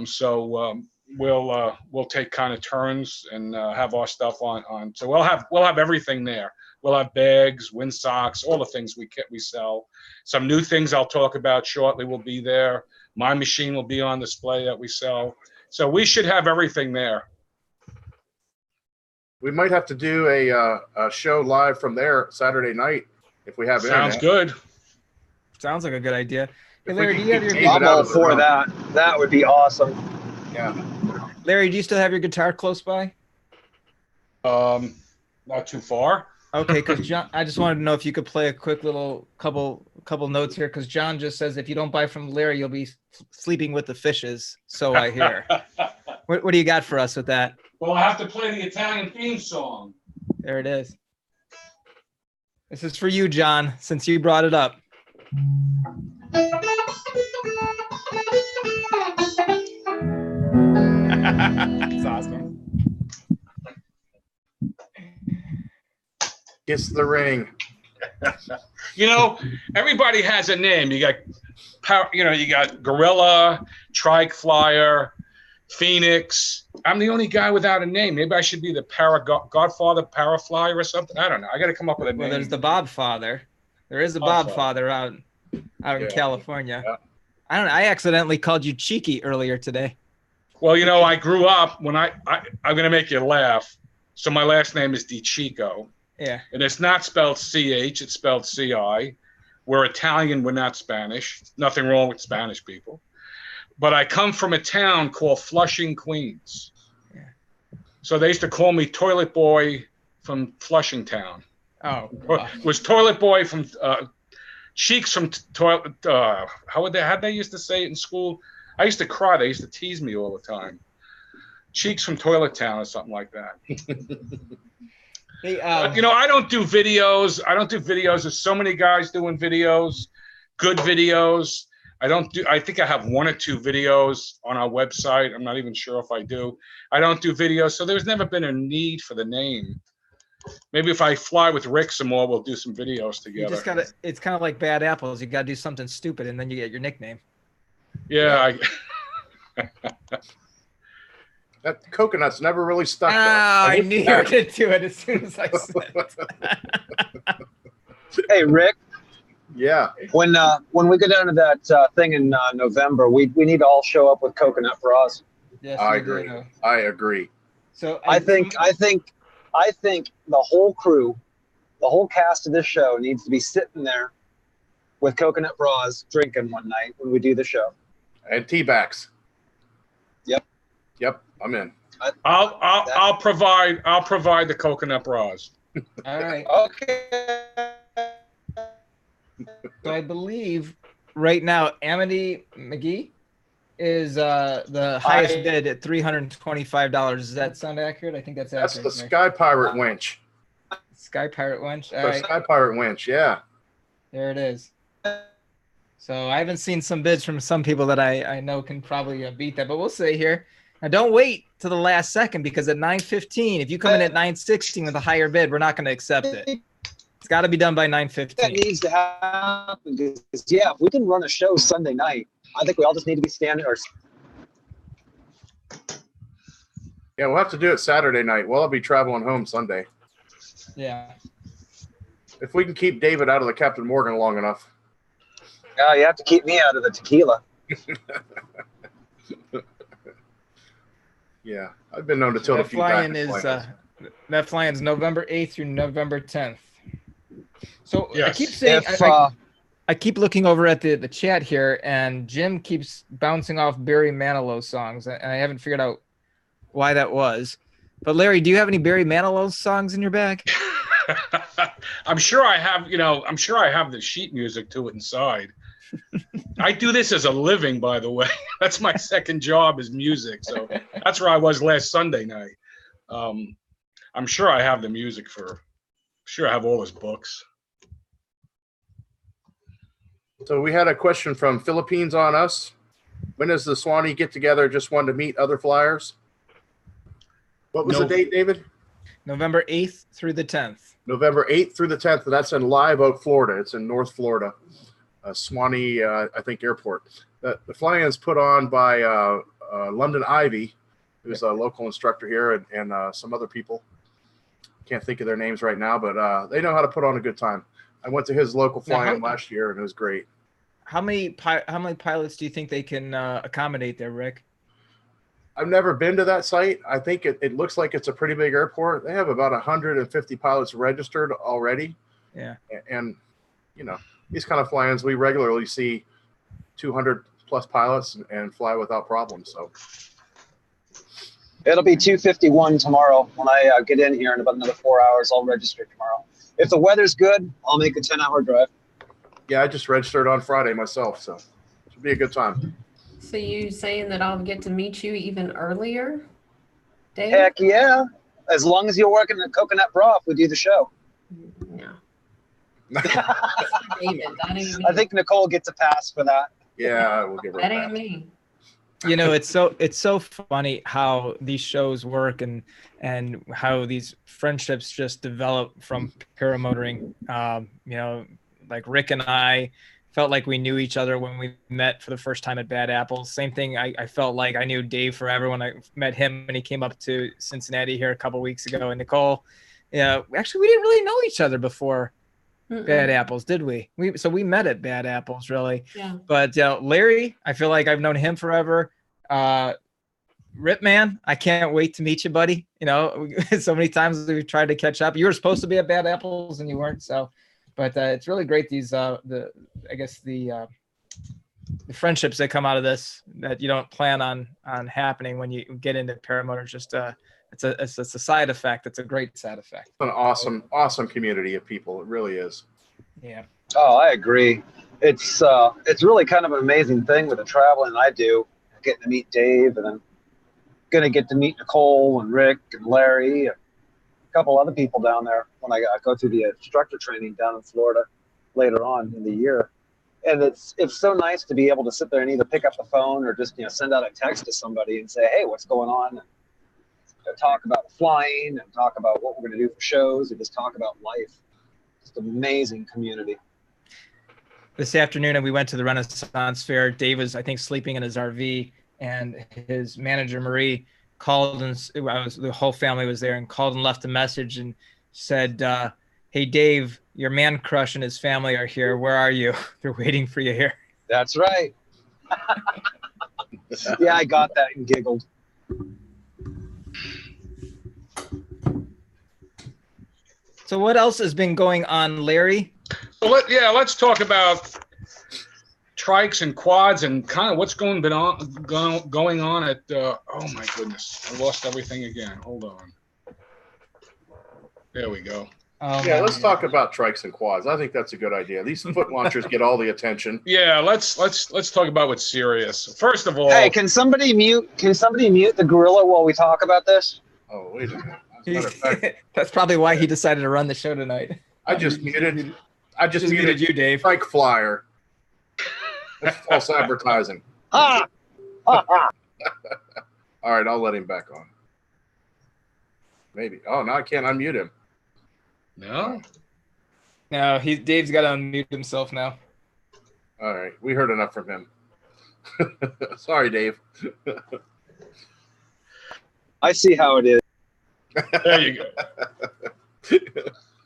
So we'll take kind of turns and have our stuff on. So we'll have everything there. We'll have bags, wind socks, all the things we sell. Some new things I'll talk about shortly will be there. My machine will be on display that we sell. So we should have everything there. We might have to do a show live from there Saturday night if we have Sounds internet. good. Sounds like a good idea. Hey, If Larry, we do you have can your keep I'm it out all of the for room. that. That would be awesome. Yeah. Larry, do you still have your guitar close by? Not too far. Okay, because John, I just wanted to know if you could play a quick little couple notes here, because John just says if you don't buy from Larry, you'll be sleeping with the fishes. So I hear. What do you got for us with that? Well, I have to play the Italian theme song. There it is. This is for you, John, since you brought it up. That's awesome. Kiss the ring. Everybody has a name. You got you got Gorilla, Trike Flyer, Phoenix. I'm the only guy without a name. Maybe I should be the Godfather Parafly or something. I don't know. I got to come up with a name. Well, there's the Bob Father. There is a Bob Father out in California. Yeah. I don't know. I accidentally called you Cheeky earlier today. Well, I grew up when I'm going to make you laugh. So my last name is DiCicco. Yeah. And it's not spelled CH, it's spelled CI. We're Italian, we're not Spanish. Nothing wrong with Spanish people. But I come from a town called Flushing, Queens. Yeah. So they used to call me Toilet Boy from Flushing Town. Oh. It was Toilet Boy from Cheeks from Toilet. How'd they used to say it in school? I used to cry. They used to tease me all the time. Cheeks from Toilet Town or something like that. Hey, But, I don't do videos. There's so many guys doing videos, good videos. I think I have 1 or 2 videos on our website. I'm not even sure if I do. I don't do videos. So there's never been a need for the name. Maybe if I fly with Rick some more, we'll do some videos together. you just gotta. It's kind of like Bad Apples. You gotta do something stupid, and then you get your nickname. Yeah. That coconut's never really stuck. though. I knew you were gonna do it as soon as I said it. Hey, Rick, Yeah. when we go down to that thing in November, we need to all show up with coconut bras. Yes, I we do. agree. I agree. So I think the whole crew, the whole cast of this show needs to be sitting there with coconut bras drinking one night when we do the show. And T-backs. Yep. I'm in. I'll provide the coconut bras. All right. Okay. So I believe right now Amity McGee is the highest bid at $325. Does that sound accurate? I think that's That's accurate. the Sky Pirate winch. Sky Pirate Winch. All The right, Sky Pirate winch. Yeah. there it is. So I haven't seen some bids from some people that I know can probably beat that, but we'll see here. Now don't wait to the last second, because at 9:15, if you come in at 9:16 with a higher bid, we're not going to accept it. It's got to be done by That 9:15. needs to happen because, if we can run a show Sunday night, I think we all just need to be standing or Yeah, we'll have to do it Saturday night. Well, I'll be traveling home Sunday. Yeah. If we can keep David out of the Captain Morgan long enough. You have to keep me out of the tequila. Yeah, I've been known to tilt a That few back. flying is that flying is November 8th through November 10th. So I Yes. keep saying If, I keep looking over at the chat here, and Jim keeps bouncing off Barry Manilow songs, and I haven't figured out why that was. But Larry, do you have any Barry Manilow songs in your bag? I'm sure I have, I'm sure I have the sheet music to it inside. I do this as a living, by the way. That's my second job is music. So that's where I was last Sunday night. I'm sure I have the music sure I have all his books. So we had a question from Philippines on us. When does the Swanee get together? Just wanted to meet other flyers. What was the date, David? November 8th through the 10th. November 8th through the 10th, and that's in Live Oak, Florida. It's in North Florida, Swanee, I think, airport. The fly-in is put on by London Ivy, who's a local instructor here, and some other people. Can't think of their names right now, but they know how to put on a good time. I went to his local fly-in last year, and it was great. How many pilots do you think they can accommodate there, Rick? I've never been to that site. I think it looks like it's a pretty big airport. They have about 150 pilots registered already. Yeah. And these kind of fly-ins, we regularly see 200 plus pilots and fly without problems. So it'll be 2:51 tomorrow when I get in here in about another 4 hours. I'll register tomorrow. If the weather's good, I'll make a 10-hour drive. Yeah, I just registered on Friday myself, so it should be a good time. So you saying that I'll get to meet you even earlier, Dave? Heck yeah. As long as you're working in Coconut Broth, we do the show. No. David, that ain't me. I think Nicole gets a pass for that. Yeah, we'll give her That a ain't pass. me. It's so funny how these shows work and how these friendships just develop from paramotoring. Like Rick and I felt like we knew each other when we met for the first time at Bad Apples. Same thing. I felt like I knew Dave forever when I met him when he came up to Cincinnati here a couple weeks ago. And Nicole, actually, we didn't really know each other before Bad Apples, did we? We met at Bad Apples, really. Yeah. But Larry, I feel like I've known him forever. Rip Man, I can't wait to meet you, buddy. So many times we've tried to catch up. You were supposed to be at Bad Apples and you weren't. So, but it's really great. These the friendships that come out of this that you don't plan on happening when you get into paramotor. Just it's a side effect. It's a great side effect. It's an awesome community of people. It really is. Yeah. Oh, I agree. It's really kind of an amazing thing with the traveling I do, getting to meet Dave, and I'm going to get to meet Nicole and Rick and Larry and a couple other people down there when I go through the instructor training down in Florida later on in the year. And it's so nice to be able to sit there and either pick up the phone or just send out a text to somebody and say, hey, what's going on? And talk about flying and talk about what we're going to do for shows and just talk about life. Just amazing community. This afternoon, we went to the Renaissance Fair. Dave was, I think, sleeping in his RV, and his manager, Marie, called, and the whole family was there, and called and left a message and said, hey, Dave, your man crush and his family are here. Where are you? They're waiting for you here. That's right. Yeah, I got that and giggled. So what else has been going on, Larry? So let's talk about trikes and quads and kind of what's going on at. Oh my goodness, I lost everything again. Hold on. There we go. Yeah, let's talk about trikes and quads. I think that's a good idea. These foot launchers get all the attention. Yeah, let's talk about what's serious. First of all, hey, can somebody mute the gorilla while we talk about this? Oh, wait a minute. As a matter of fact, that's probably why he decided to run the show tonight. I just muted you, Dave. Trike Flyer. That's false advertising. Ah! All right, I'll let him back on. Maybe. Oh, no, I can't unmute him. No. No, Dave's got to unmute himself now. All right, we heard enough from him. Sorry, Dave. I see how it is. There you go.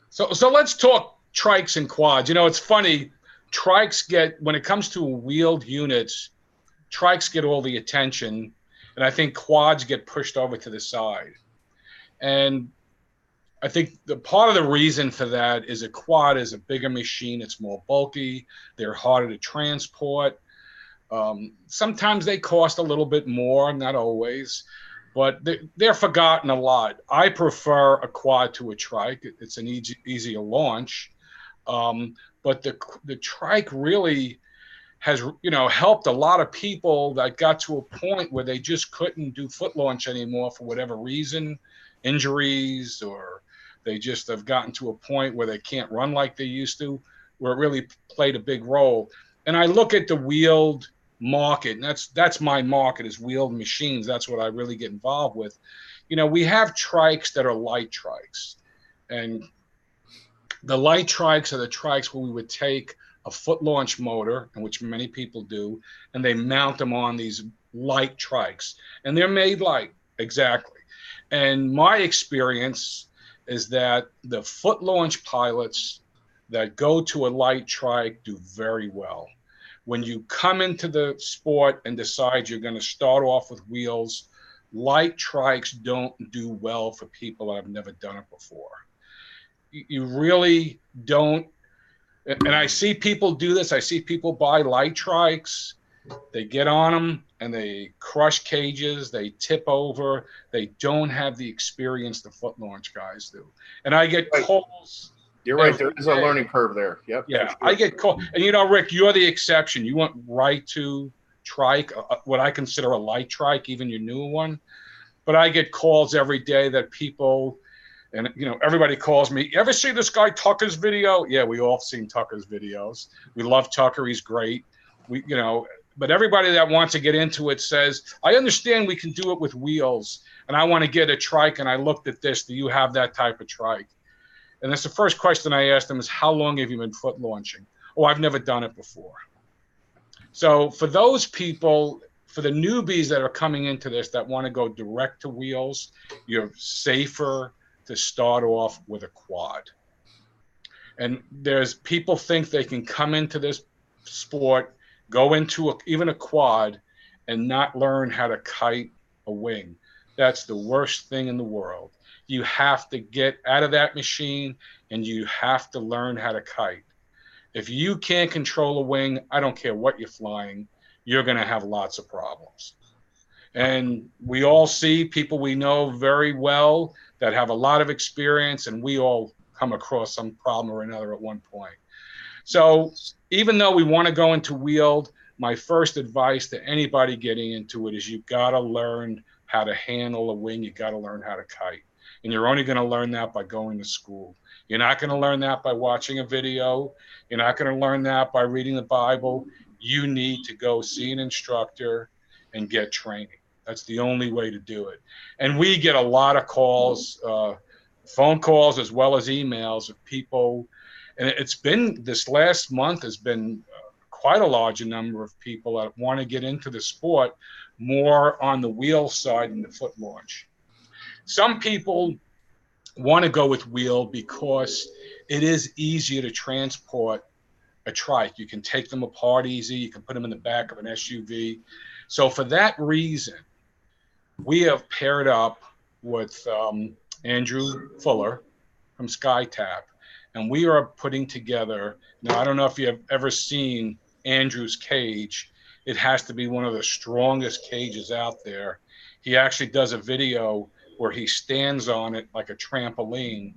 So let's talk trikes and quads. You know, it's funny. Trikes get, when it comes to wheeled units, trikes get all the attention, and I think quads get pushed over to the side. And I think the part of the reason for that is a quad is a bigger machine. It's more bulky. They're harder to transport. Sometimes they cost a little bit more, not always, but they're forgotten a lot. I prefer a quad to a trike. It's an easier launch. But the trike really has, you know, helped a lot of people that got to a point where they just couldn't do foot launch anymore for whatever reason, injuries, or they just have gotten to a point where they can't run like they used to, where it really played a big role. And I look at the wheeled market, and that's my market, is wheeled machines. That's what I really get involved with. You know, we have trikes that are light trikes, and the light trikes are the trikes where we would take a foot launch motor, and which many people do, and they mount them on these light trikes, and they're made light, exactly. And my experience is that the foot launch pilots that go to a light trike do very well. When you come into the sport and decide you're going to start off with wheels, light trikes don't do well for people that have never done it before. You really don't. And I see people do this. I see people buy light trikes. They get on them and they crush cages. They tip over. They don't have the experience the foot launch guys do. And I get calls. You're right. There is a learning curve there. Yep. Yeah, sure. I get called. And, you know, Rick, you're the exception. You went right to trike, what I consider a light trike, even your newer one. But I get calls every day that people, and, you know, everybody calls me, you ever see this guy Tucker's video? Yeah, we all seen Tucker's videos. We love Tucker. He's great. We, you know, but everybody that wants to get into it says, I understand we can do it with wheels, and I want to get a trike, and I looked at this. Do you have that type of trike? And that's the first question I asked them is, how long have you been foot launching? Oh, I've never done it before. So for those people, for the newbies that are coming into this that want to go direct to wheels, you're safer to start off with a quad. And there's people think they can come into this sport, go into even a quad, and not learn how to kite a wing. That's the worst thing in the world. You have to get out of that machine and you have to learn how to kite. If you can't control a wing, I don't care what you're flying, you're going to have lots of problems. And we all see people we know very well that have a lot of experience, and we all come across some problem or another at one point. So even though we want to go into wheeled, my first advice to anybody getting into it is you got to learn how to handle a wing. You got to learn how to kite. And you're only going to learn that by going to school. You're not going to learn that by watching a video. You're not going to learn that by reading the Bible. You need to go see an instructor and get training. That's the only way to do it. And we get a lot of calls, phone calls as well as emails of people. And it's been, this last month has been quite a large number of people that want to get into the sport more on the wheel side than the foot launch. Some people want to go with wheel because it is easier to transport a trike. You can take them apart easy. You can put them in the back of an SUV. So for that reason, we have paired up with Andrew Fuller from SkyTap, and we are putting together, now I don't know if you have ever seen Andrew's cage. It has to be one of the strongest cages out there. He actually does a video where he stands on it like a trampoline.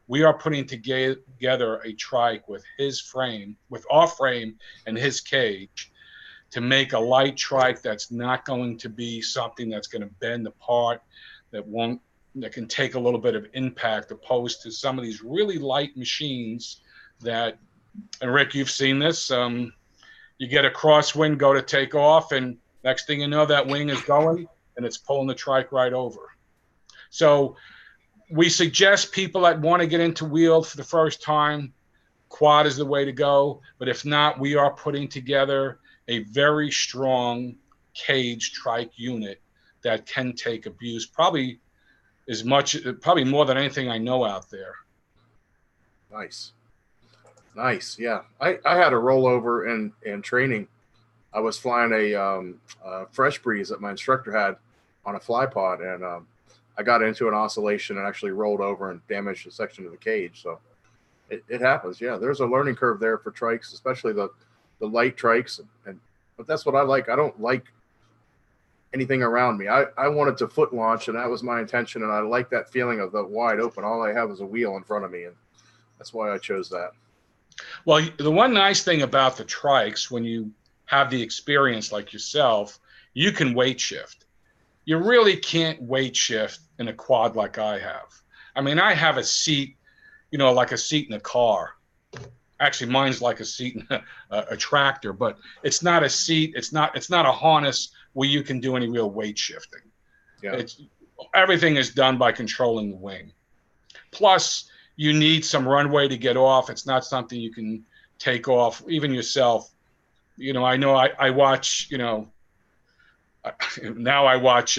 We are putting together a trike with his frame, with our frame and his cage, to make a light trike that's not going to be something that's going to bend apart, that can take a little bit of impact, opposed to some of these really light machines that, and Rick, you've seen this, you get a crosswind, go to take off, and next thing you know, that wing is going and it's pulling the trike right over. So we suggest people that want to get into wheel for the first time, quad is the way to go. But if not, we are putting together a very strong cage trike unit that can take abuse, probably as much, probably more than anything I know out there. Nice. Yeah. I had a rollover in training. I was flying a fresh breeze that my instructor had on a fly pod, and I got into an oscillation and actually rolled over and damaged a section of the cage. So it happens. Yeah, there's a learning curve there for trikes, especially the light trikes. But that's what I like. I don't like anything around me. I wanted to foot launch, and that was my intention. And I like that feeling of the wide open. All I have is a wheel in front of me, and that's why I chose that. Well, the one nice thing about the trikes, when you have the experience like yourself, you can weight shift. You really can't weight shift in a quad like I have. I mean, I have a seat, like a seat in a car. Actually, mine's like a seat in a tractor, but it's not a seat. It's not a harness where you can do any real weight shifting. Yeah. Everything is done by controlling the wing. Plus, you need some runway to get off. It's not something you can take off, even yourself. I know I watch, now I watch,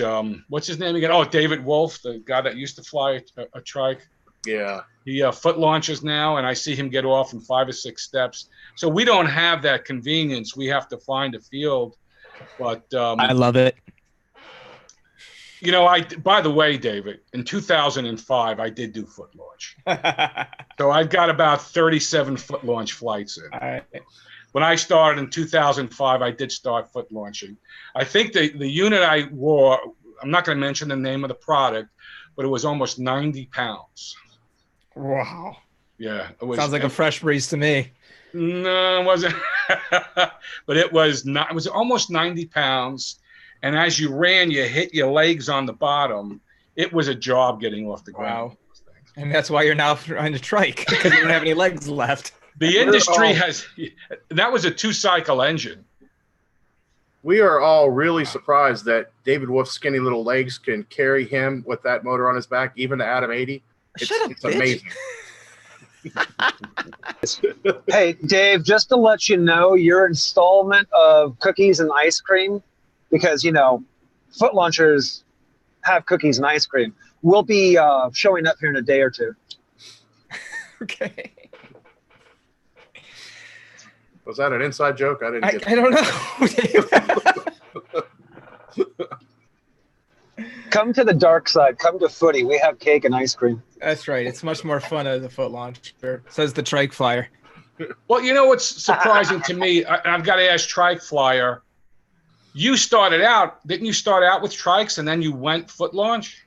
what's his name again? Oh, David Wolf, the guy that used to fly a trike. Yeah. He foot launches now, and I see him get off in 5 or 6 steps. So we don't have that convenience. We have to find a field. But I love it. By the way, David, in 2005, I did do foot launch. So I've got about 37 foot launch flights in. All right. When I started in 2005, I did start foot launching. I think the unit I wore, I'm not going to mention the name of the product, but it was almost 90 pounds. Wow. Yeah. It was, sounds like a fresh breeze to me. No, it wasn't. But it was almost 90 pounds. And as you ran, you hit your legs on the bottom. It was a job getting off the ground. Wow. And that's why you're now on the trike, because you don't have any legs left. The industry that was a 2-cycle engine. We are all really surprised that David Wolf's skinny little legs can carry him with that motor on his back, even the Atom 80. It's amazing. Hey, Dave, just to let you know, your installment of cookies and ice cream, because, foot launchers have cookies and ice cream, will be showing up here in a day or two. Okay. Was that an inside joke? I didn't get I don't know. Come to the dark side. Come to footy. We have cake and ice cream. That's right. It's much more fun as a foot launcher, says the trike flyer. Well, what's surprising to me, I've got to ask Trike Flyer, didn't you start out with trikes and then you went foot launch?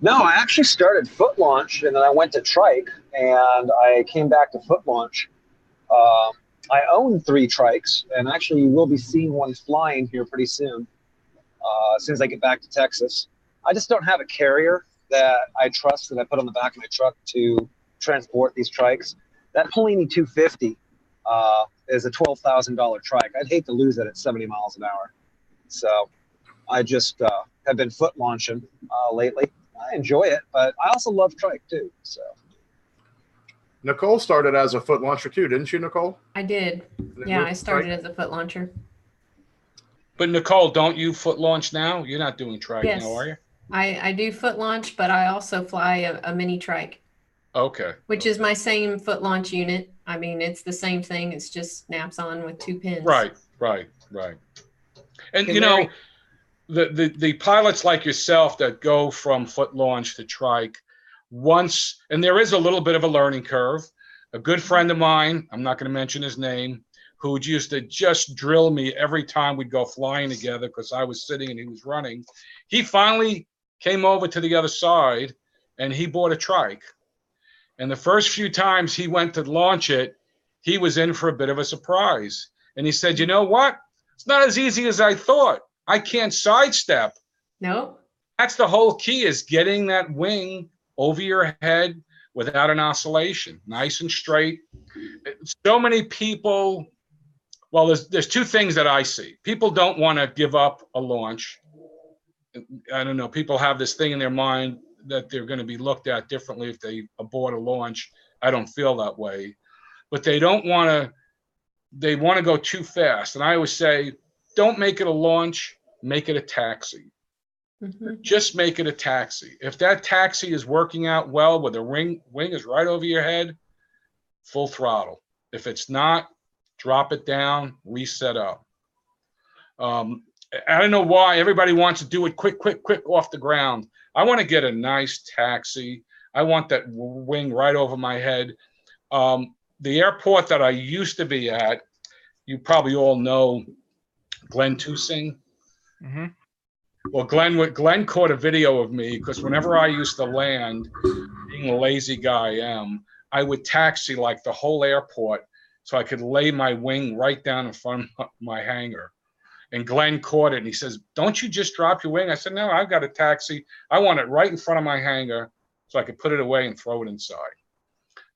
No, I actually started foot launch and then I went to trike and I came back to foot launch. I own 3 trikes, and actually you will be seeing one flying here pretty soon, as soon as I get back to Texas. I just don't have a carrier that I trust that I put on the back of my truck to transport these trikes. That Polini 250 is a $12,000 trike. I'd hate to lose it at 70 miles an hour. So I just have been foot launching lately. I enjoy it, but I also love trike too. So Nicole started as a foot launcher too, didn't you, Nicole? I did. Yeah, I started as a foot launcher. But Nicole, don't you foot launch now? You're not doing trike Yes. now, are you? I do foot launch, but I also fly a mini trike, Okay. which is my same foot launch unit. I mean, it's the same thing. It's just snaps on with 2 pins. Right. And the pilots like yourself that go from foot launch to trike, and there is a little bit of a learning curve. A good friend of mine, I'm not going to mention his name, who used to just drill me every time we'd go flying together because I was sitting and he was running. He finally came over to the other side and he bought a trike. And the first few times he went to launch it, he was in for a bit of a surprise. And he said, you know what? It's not as easy as I thought. I can't sidestep. No. That's the whole key, is getting that wing over your head without an oscillation, nice and straight. So many people, well, there's 2 things that I see. People don't want to give up a launch. I don't know, people have this thing in their mind that they're going to be looked at differently if they abort a launch. I don't feel that way. But they want to go too fast. And I always say, don't make it a launch, make it a taxi. just make it a taxi. If that taxi is working out well, where the wing is right over your head, full throttle. If it's not, drop it down, reset up. I don't know why everybody wants to do it quick off the ground. I want to get a nice taxi. I want that wing right over my head. The airport that I used to be at, you probably all know Glenn Tusing. Mm-hmm. Well, Glenn caught a video of me because whenever I used to land, being a lazy guy I am, I would taxi like the whole airport so I could lay my wing right down in front of my hangar. And Glenn caught it and he says, "Don't you just drop your wing?" I said, "No, I've got a taxi. I want it right in front of my hangar so I could put it away and throw it inside."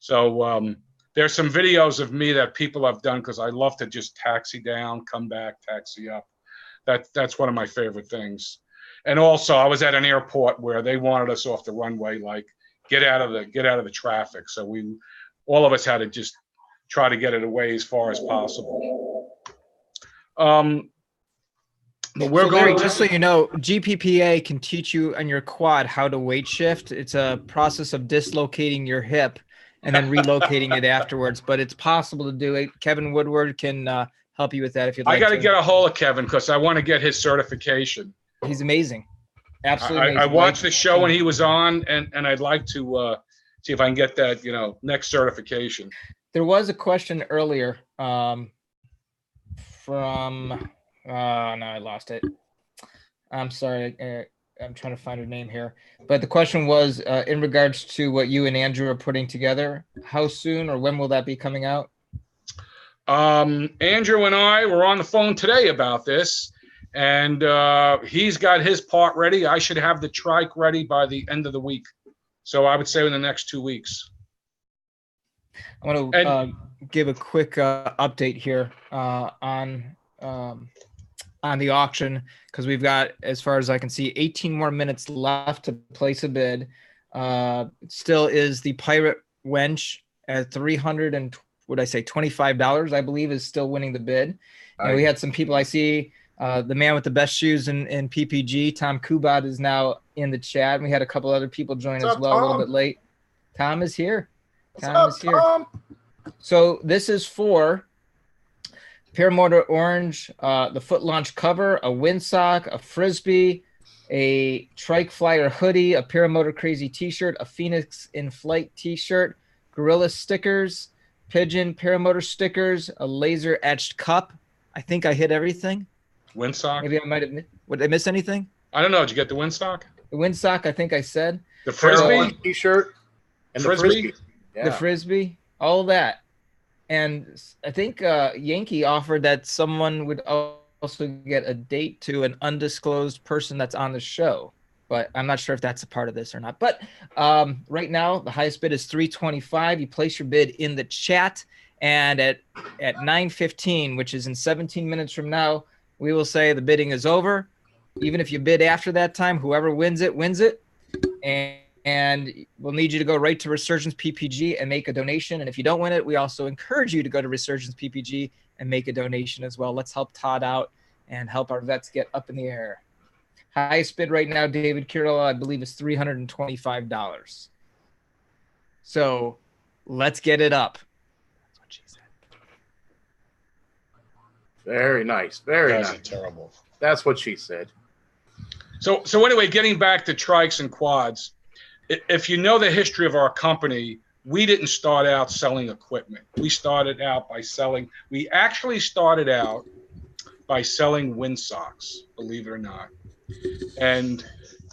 So there's some videos of me that people have done because I love to just taxi down, come back, taxi up. That's one of my favorite things. And also, I was at an airport where they wanted us off the runway, like get out of the traffic. So all of us had to just try to get it away as far as possible. But we're Larry, going just so you know, GPPA can teach you on your quad how to weight shift. It's a process of dislocating your hip and then relocating it afterwards, but it's possible to do it. Kevin Woodward can help you with that if you'd like. I got to get a hold of Kevin because I want to get his certification. He's amazing. Absolutely amazing. I watched the show when he was on, and I'd like to see if I can get that, next certification. There was a question earlier from no, I lost it. I'm sorry. I'm trying to find her name here. But the question was in regards to what you and Andrew are putting together. How soon or when will that be coming out? Andrew and I were on the phone today about this, and he's got his part ready. I should have the trike ready by the end of the week. So I would say in the next 2 weeks. I want to give a quick update here on the auction, because we've got, as far as I can see, 18 more minutes left to place a bid. Still is the Pirate Wench at $325, I believe, is still winning the bid. And we had some people I see, the man with the best shoes in PPG, Tom Kubat, is now in the chat. And we had a couple other people join as well, Tom? A little bit late. Tom is here. Tom is here. Tom? So this is for Paramotor Orange, the foot launch cover, a windsock, a frisbee, a Trike Flyer hoodie, a Paramotor Crazy t-shirt, a Phoenix in Flight t-shirt, Gorilla stickers, Pigeon Paramotor stickers, a laser etched cup. I think I hit everything. Windsock? Maybe I might have. Would I miss anything? I don't know. Did you get the windsock? The windsock, I think I said. The frisbee t-shirt and frisbee. The frisbee, all of that. And I think Yankee offered that someone would also get a date to an undisclosed person that's on the show, but I'm not sure if that's a part of this or not. But right now, the highest bid is $325. You place your bid in the chat, and at 9:15, which is in 17 minutes from now, we will say the bidding is over. Even if you bid after that time, whoever wins it, wins it. And we'll need you to go right to Resurgence PPG and make a donation. And if you don't win it, we also encourage you to go to Resurgence PPG and make a donation as well. Let's help Todd out and help our vets get up in the air. Highest bid right now, David Kirill, I believe, is $325. So let's get it up. That's what she said. Very nice. Very nice. Terrible. That's what she said. So anyway, getting back to trikes and quads, if you know the history of our company, we didn't start out selling equipment. We actually started out by selling windsocks, believe it or not. And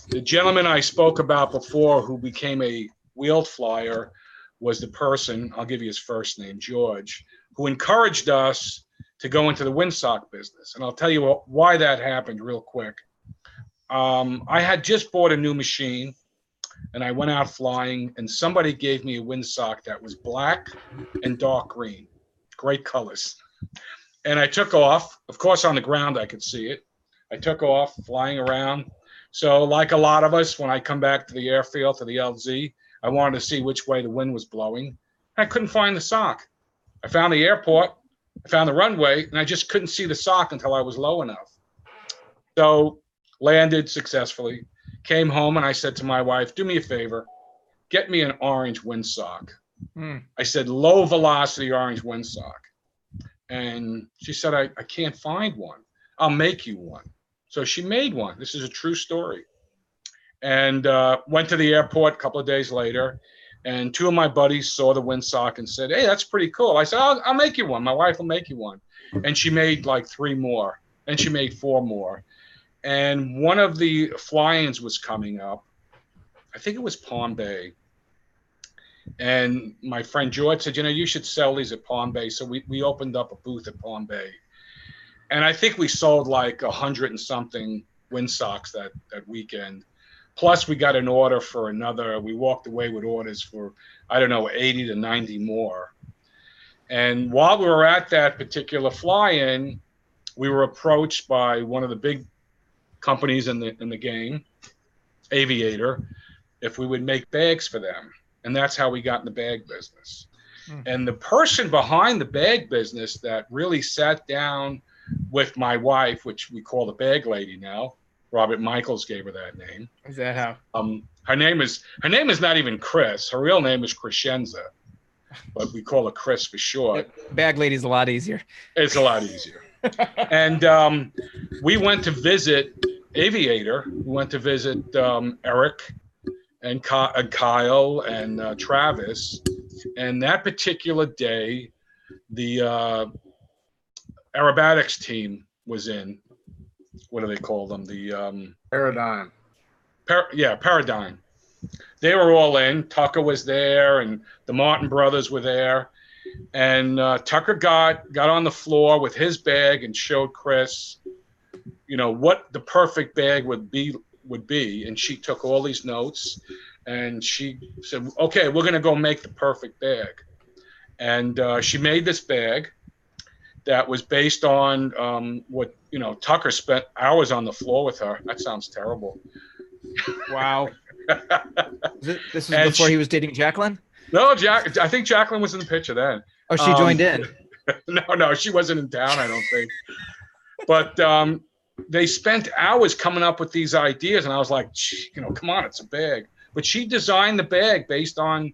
the gentleman I spoke about before who became a wheeled flyer was the person, I'll give you his first name, George, who encouraged us to go into the windsock business. And I'll tell you why that happened real quick. I had just bought a new machine, and I went out flying, and somebody gave me a windsock that was black and dark green, great colors. And I took off. Of course, on the ground, I could see it. I took off flying around. So like a lot of us, when I come back to the airfield, to the LZ, I wanted to see which way the wind was blowing. I couldn't find the sock. I found the airport, I found the runway, and I just couldn't see the sock until I was low enough. So landed successfully, came home, and I said to my wife, do me a favor, get me an orange windsock. I said, low velocity orange windsock. And she said, I can't find one. I'll make you one. So she made one. This is a true story. And went to the airport a couple of days later, and two of my buddies saw the windsock and said, hey, that's pretty cool. I said, I'll make you one. My wife will make you one. And she made like 3 more, and she made 4 more. And one of the fly-ins was coming up. I think it was Palm Bay. And my friend George said, you should sell these at Palm Bay. So we opened up a booth at Palm Bay. And I think we sold like 100 and something windsocks that weekend. Plus, we got an order for another. We walked away with orders for, 80 to 90 more. And while we were at that particular fly-in, we were approached by one of the big companies in the game, Aviator, if we would make bags for them. And that's how we got in the bag business. And the person behind the bag business that really sat down with my wife, which we call the bag lady now, Robert Michaels gave her that name. Is that how? Her name is not even Chris. Her real name is Crescenza, but we call her Chris for short. Bag lady's a lot easier. It's a lot easier. And we went to visit Aviator. We went to visit Eric and Kyle and Travis. And that particular day, the aerobatics team was in. What do they call them? The Paradigm. Paradigm. They were all in. Tucker was there, and the Martin brothers were there. And Tucker got on the floor with his bag and showed Chris, what the perfect bag would be. And she took all these notes, and she said, okay, we're going to go make the perfect bag. And she made this bag that was based on what, Tucker spent hours on the floor with her. That sounds terrible. Wow. This was before he was dating Jacqueline? No, I think Jacqueline was in the picture then. Oh, she joined in. No, she wasn't in town, I don't think. But they spent hours coming up with these ideas, and I was like, come on, it's a bag. But she designed the bag based on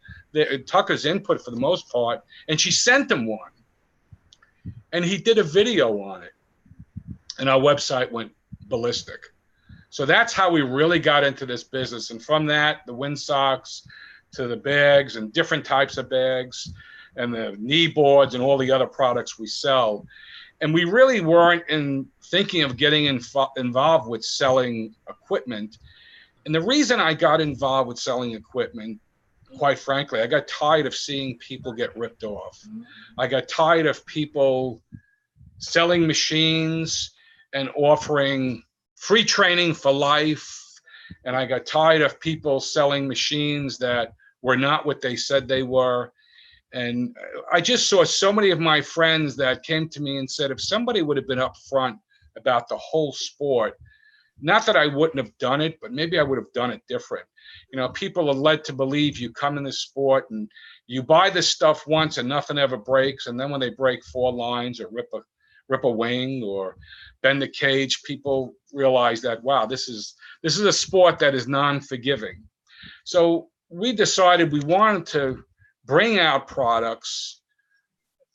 Tucker's input for the most part, and she sent him one. And he did a video on it, and our website went ballistic. So that's how we really got into this business. And from that, the windsocks to the bags and different types of bags and the knee boards and all the other products we sell. And we really weren't thinking of getting involved with selling equipment. And the reason I got involved with selling equipment, quite frankly, I got tired of seeing people get ripped off. I got tired of people selling machines and offering free training for life. And I got tired of people selling machines that were not what they said they were. And I just saw so many of my friends that came to me and said, if somebody would have been upfront about the whole sport, not that I wouldn't have done it, but maybe I would have done it different. People are led to believe you come in this sport and you buy this stuff once and nothing ever breaks. And then when they break 4 lines or rip a wing or bend the cage, people realize that, wow, this is a sport that is non-forgiving. So we decided we wanted to bring out products,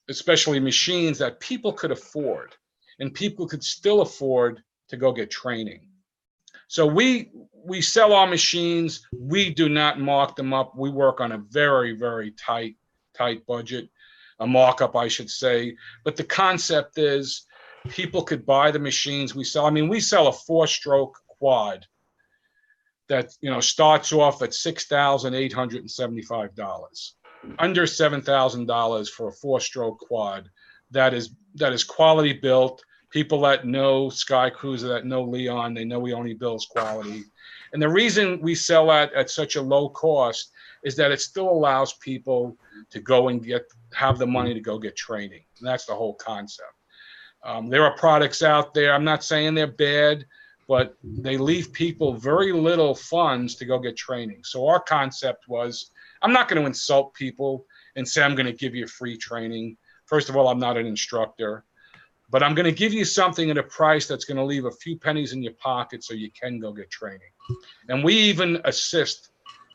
especially machines, that people could afford and people could still afford to go get training. So we sell our machines. We do not mark them up. We work on a very, very tight budget, a markup, I should say. But the concept is people could buy the machines we sell. I mean, we sell a 4-stroke quad that, starts off at $6,875, under $7,000 for a 4-stroke quad. That is quality built. People that know Sky Cruiser, that know Leon, they know he only builds quality. And the reason we sell that at such a low cost is that it still allows people to go and have the money to go get training. And that's the whole concept. There are products out there, I'm not saying they're bad, but they leave people very little funds to go get training. So our concept was, I'm not going to insult people and say I'm going to give you free training. First of all, I'm not an instructor. But I'm going to give you something at a price that's going to leave a few pennies in your pocket so you can go get training. And we even assist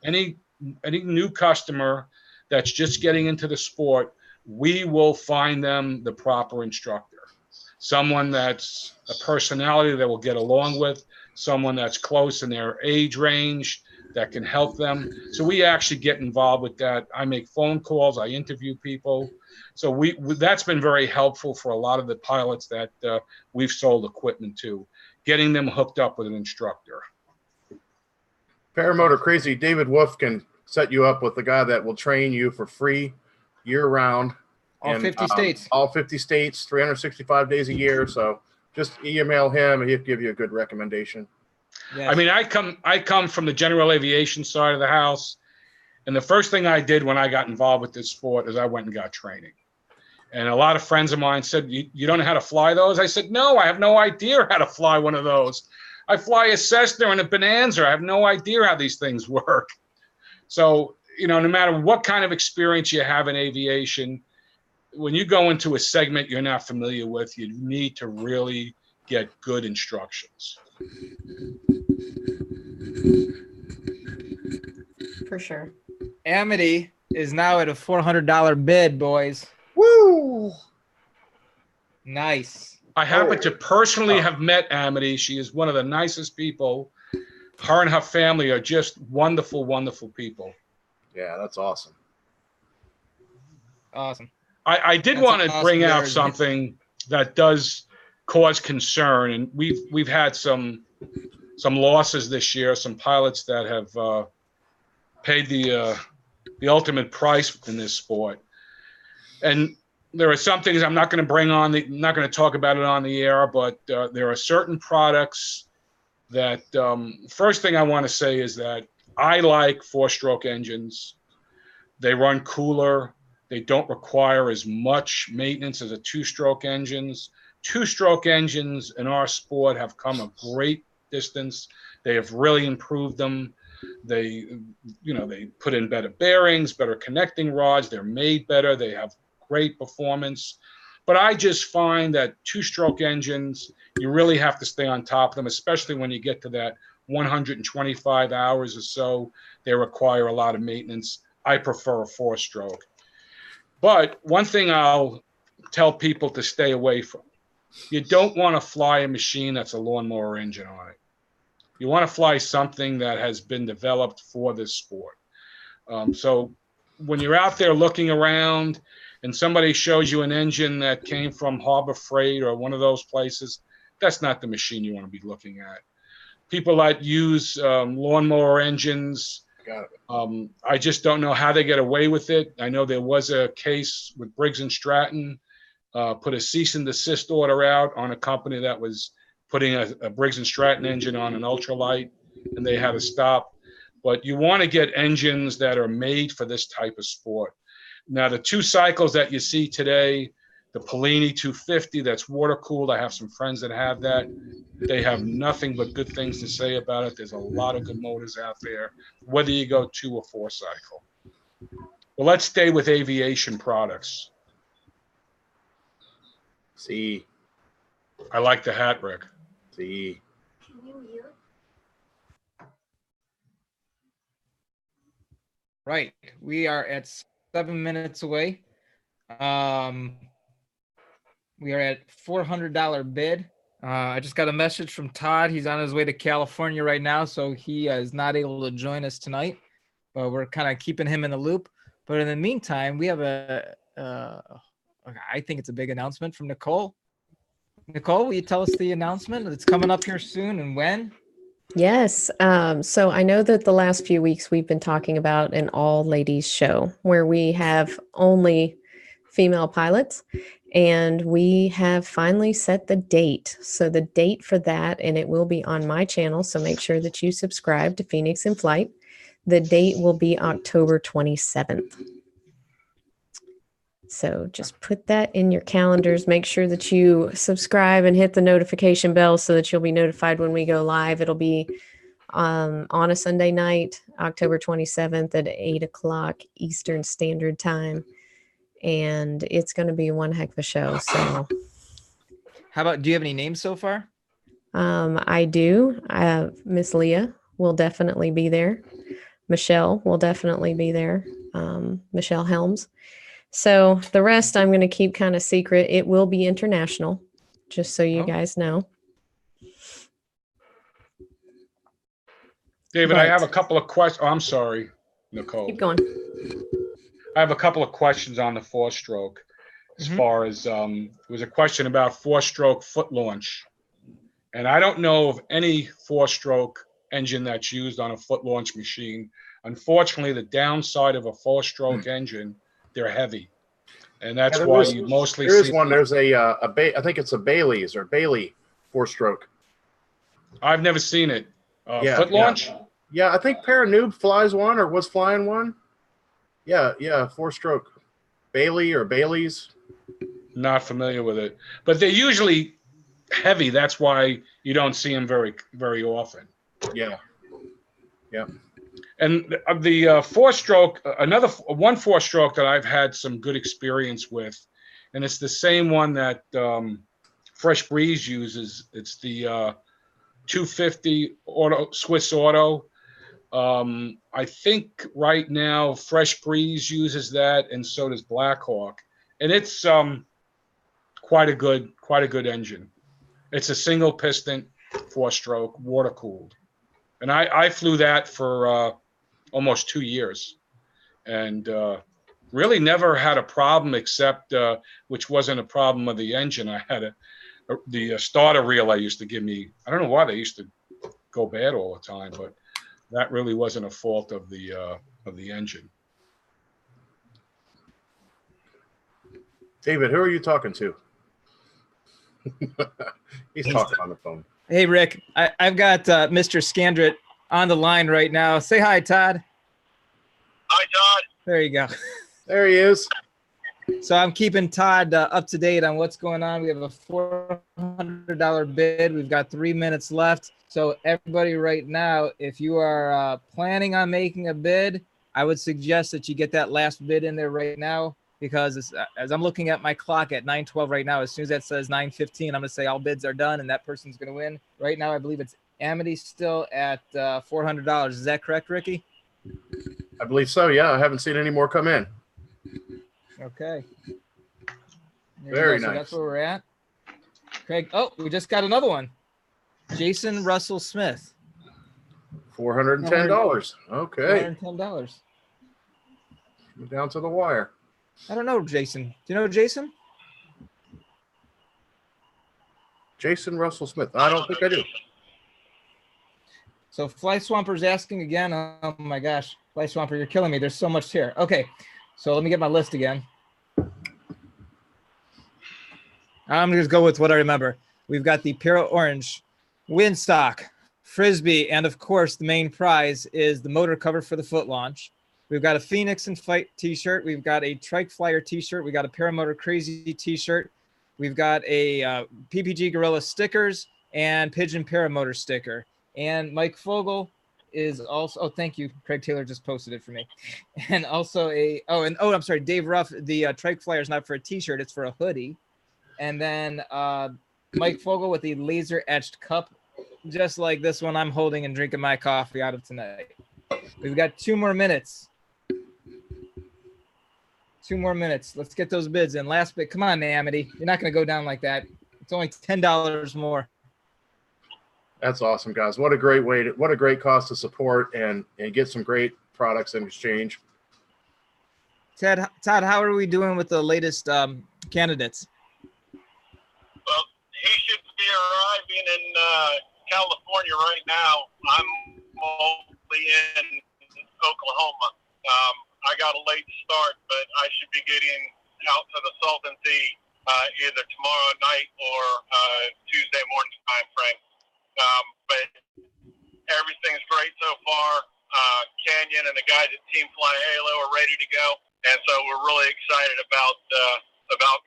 any new customer that's just getting into the sport. We will find them the proper instructor, someone that's a personality that will get along with, someone that's close in their age range that can help them. So we actually get involved with that. I make phone calls, I interview people. So that's been very helpful for a lot of the pilots that we've sold equipment to, getting them hooked up with an instructor. Paramotor Crazy David Wolf can set you up with a guy that will train you for free year-round. All 50 states. All 50 states, 365 days a year. So just email him and he'll give you a good recommendation. Yes. I mean, I come from the general aviation side of the house. And the first thing I did when I got involved with this sport is I went and got training. And a lot of friends of mine said, you don't know how to fly those? I said, no, I have no idea how to fly one of those. I fly a Cessna and a Bonanza. I have no idea how these things work. So, no matter what kind of experience you have in aviation, when you go into a segment you're not familiar with, you need to really get good instructions. For sure. Amity is now at a $400 bid, boys. Woo! Nice. I happen to personally have met Amity. She is one of the nicest people. Her and her family are just wonderful, wonderful people. Yeah, that's awesome. Awesome. I did want to bring out something that does cause concern, and we've had some losses this year. Some pilots that have paid the ultimate price in this sport, and there are some things I'm not going to bring on. I'm not going to talk about it on the air, but there are certain products that. First thing I want to say is that I like 4-stroke engines. They run cooler. They don't require as much maintenance as a 2-stroke engines. 2-stroke engines in our sport have come a great distance. They have really improved them. They put in better bearings, better connecting rods. They're made better. They have great performance. But I just find that 2-stroke engines, you really have to stay on top of them, especially when you get to that 125 hours or so. They require a lot of maintenance. I prefer a 4-stroke. But one thing I'll tell people to stay away from, you don't want to fly a machine that's a lawnmower engine on it. You want to fly something that has been developed for this sport. So when you're out there looking around and somebody shows you an engine that came from Harbor Freight or one of those places, that's not the machine you want to be looking at. People that use lawnmower engines, I just don't know how they get away with it. I know there was a case with Briggs & Stratton, put a cease and desist order out on a company that was putting a Briggs & Stratton engine on an ultralight, and they had to stop. But you want to get engines that are made for this type of sport. Now, the 2 cycles that you see today, the Polini 250, that's water cooled. I have some friends that have that. They have nothing but good things to say about it. There's a lot of good motors out there, whether you go 2 or 4 cycle. Well, let's stay with aviation products. See. I like the hat, Rick. See. Right. We are at 7 minutes away. We are at $400 bid. I just got a message from Todd. He's on his way to California right now, so he is not able to join us tonight. But we're kind of keeping him in the loop. But in the meantime, we have I think it's a big announcement from Nicole. Nicole, will you tell us the announcement that's coming up here soon and when? Yes. So I know that the last few weeks we've been talking about an all ladies show where we have only female pilots, and we have finally set the date. So the date for that, and it will be on my channel. So make sure that you subscribe to Phoenix in Flight. The date will be October 27th. So just put that in your calendars. Make sure that you subscribe and hit the notification bell so that you'll be notified when we go live. It'll be on a Sunday night, October 27th at 8 o'clock Eastern Standard Time. And it's going to be one heck of a show. So How about, do you have any names so far? I do. Miss Leah will definitely be there. Michelle will definitely be there. Michelle Helms. So the rest I'm going to keep kind of secret. It will be international, just so you Oh. guys know. David, But I have a couple of questions. Oh, I'm sorry, Nicole. keep going. I have a couple of questions on the four-stroke. As far as it was a question about four-stroke foot launch, and I don't know of any four-stroke engine that's used on a foot launch machine. Unfortunately, the downside of a four-stroke engine, they're heavy, and that's why you mostly there is see. one. There's I think it's a Bailey's or Bailey four-stroke. I've never seen it. Yeah, Foot yeah. launch? Yeah, I think Paranoob flies one or was flying one. Yeah, four-stroke. Bailey or Bailey's. Not familiar with it, but they're usually heavy. That's why you don't see them very, very often. Yeah. And the four-stroke, another one four-stroke that I've had some good experience with, and it's the same one that Fresh Breeze uses. It's the 250 Auto Swiss Auto. I think right now Fresh Breeze uses that, and so does Blackhawk, and it's quite a good engine. It's a single piston four-stroke, water cooled, and I flew that for almost 2 years, and really never had a problem, except which wasn't a problem of the engine. I had the starter reel I used to give me. I don't know why they used to go bad all the time, but that really wasn't a fault of the engine. David, who are you talking to? He's talking on the phone. Hey, Rick, I've got Mr. Scandrett on the line right now. Say hi, Todd. Hi, Todd. There you go. There he is. So I'm keeping Todd up to date on what's going on. We have a $400 bid. We've got 3 minutes left. So everybody right now, if you are planning on making a bid, I would suggest that you get that last bid in there right now, because as I'm looking at my clock at 9:12 right now, as soon as that says 9:15, I'm going to say all bids are done and that person's going to win. Right now, I believe it's Amity still at $400. Is that correct, Ricky? I believe so. Yeah, I haven't seen any more come in. Okay. There Very you go. So nice. that's where we're at. Craig. Oh, we just got another one. Jason Russell Smith. $410. Okay. $410. Down to the wire. I don't know, Jason. Do you know Jason? Jason Russell Smith. I don't think I do. So Fly Swamper's asking again. Oh my gosh, Fly Swamper, you're killing me. There's so much here. Okay, so let me get my list again. I'm going to go with what I remember. We've got the Para Orange, Windstock, Frisbee, and of course the main prize is the motor cover for the foot launch. We've got a Phoenix and Fight t-shirt. We've got a Trike Flyer t-shirt. We got a Paramotor Crazy t-shirt. We've got a PPG Gorilla stickers and Pigeon Paramotor sticker. And Mike Fogel is also, oh, thank you. Craig Taylor just posted it for me. And also I'm sorry, Dave Ruff, the Trike Flyer is not for a t-shirt, it's for a hoodie. And then Mike Fogel with the laser etched cup, just like this one I'm holding and drinking my coffee out of tonight. We've got 2 more minutes. 2 more minutes. Let's get those bids in. Last bid. Come on, Amity. You're not going to go down like that. It's only $10 more. That's awesome, guys. What a great way to, what a great cause to support and get some great products in exchange. Todd, how are we doing with the latest candidates? Well, he should be arriving in California right now. I'm mostly in Oklahoma. I got a late start, but I should be getting out to the Salton Sea either tomorrow night or Tuesday morning time frame. But everything's great so far. Canyon and the guys at Team Fly Halo are ready to go, and so we're really excited about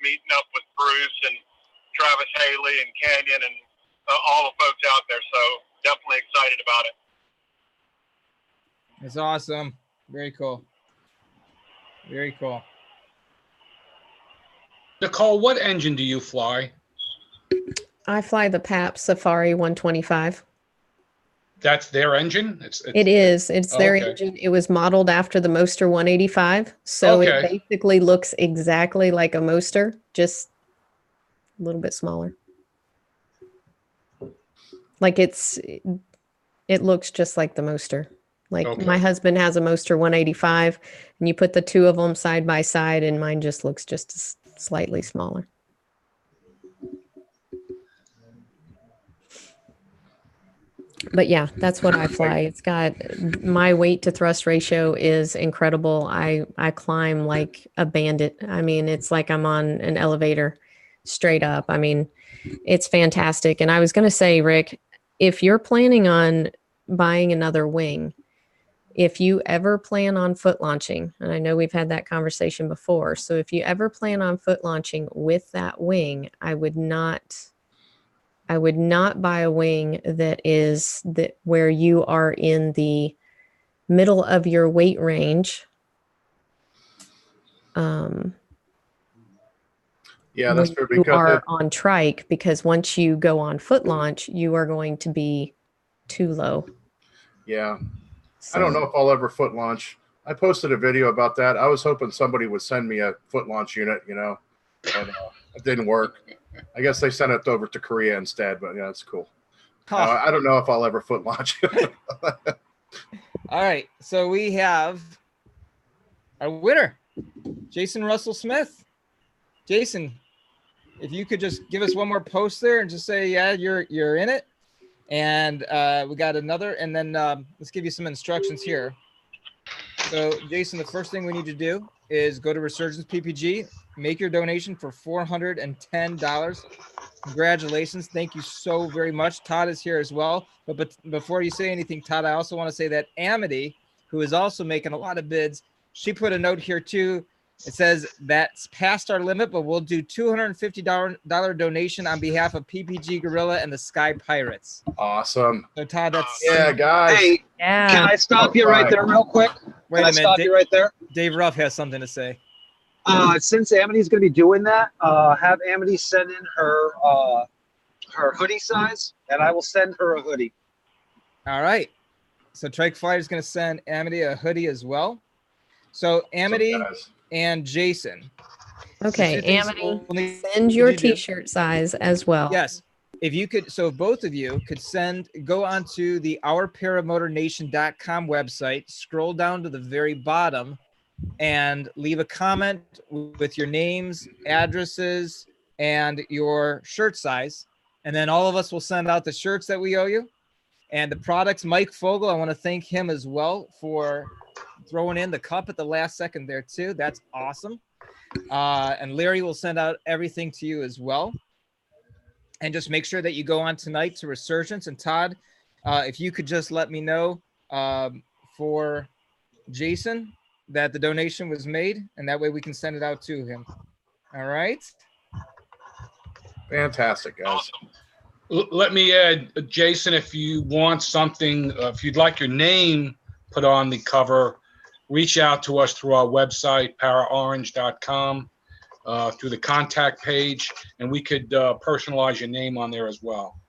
meeting up with Bruce and Travis Haley and Canyon and all the folks out there. So definitely excited about it. It's awesome. Very cool. Very cool. Nicole, what engine do you fly? I fly the PAP Safari 125. That's their engine? It is. It's their okay. engine. It was modeled after the Moster 185. So it Okay. basically looks exactly like a Moster, just a little bit smaller. Like it looks just like the Moster. Like Okay. my husband has a Moster 185, and you put the two of them side by side, and mine just looks just slightly smaller. But yeah, that's what I fly. It's got my weight to thrust ratio is incredible. I climb like a bandit. I mean, it's like I'm on an elevator straight up. I mean, it's fantastic. And I was going to say, Rick, if you're planning on buying another wing, if you ever plan on foot launching, and I know we've had that conversation before, so if you ever plan on foot launching with that wing, I would not buy a wing that where you are in the middle of your weight range. Yeah, that's fair, You because are on trike, because once you go on foot launch, you are going to be too low. yeah, So, I don't know if I'll ever foot launch. I posted a video about that. I was hoping somebody would send me a foot launch unit, but it didn't work. I guess they sent it over to Korea instead, but yeah, that's cool. I don't know if I'll ever foot launch. All right, so we have our winner, Jason Russell Smith. Jason, if you could just give us one more post there and just say, yeah, you're in it. And we got another, and then let's give you some instructions here. So, Jason, the first thing we need to do is go to Resurgence PPG, make your donation for $410. Congratulations. Thank you so very much. Todd is here as well. But before you say anything, Todd, I also want to say that Amity, who is also making a lot of bids, she put a note here too. It says that's past our limit, but we'll do $250 donation on behalf of PPG Gorilla and the Sky Pirates. Awesome. So, Todd, that's... Yeah, guys. Hey, yeah. can I stop you right there real quick? Wait Can a I minute. stop you right there? Dave Ruff has something to say. Since Amity's going to be doing that, have Amity send in her hoodie size, and I will send her a hoodie. All right. So Trike Flyer is going to send Amity a hoodie as well. So Amity and Jason. Okay, Amity, send your T-shirt size as well. Yes. If you could, so both of you could go onto the ourparamotornation.com website, scroll down to the very bottom, and leave a comment with your names, addresses, and your shirt size. And then all of us will send out the shirts that we owe you. And the products, Mike Fogel, I want to thank him as well for throwing in the cup at the last second there too. That's awesome. And Larry will send out everything to you as well. And just make sure that you go on tonight to Resurgence. And Todd, if you could just let me know for Jason that the donation was made, and that way we can send it out to him. All right. Fantastic, guys. Awesome. Let me add, Jason, if you want something, if you'd like your name put on the cover, reach out to us through our website, paraorange.com, through the contact page, and we could personalize your name on there as well.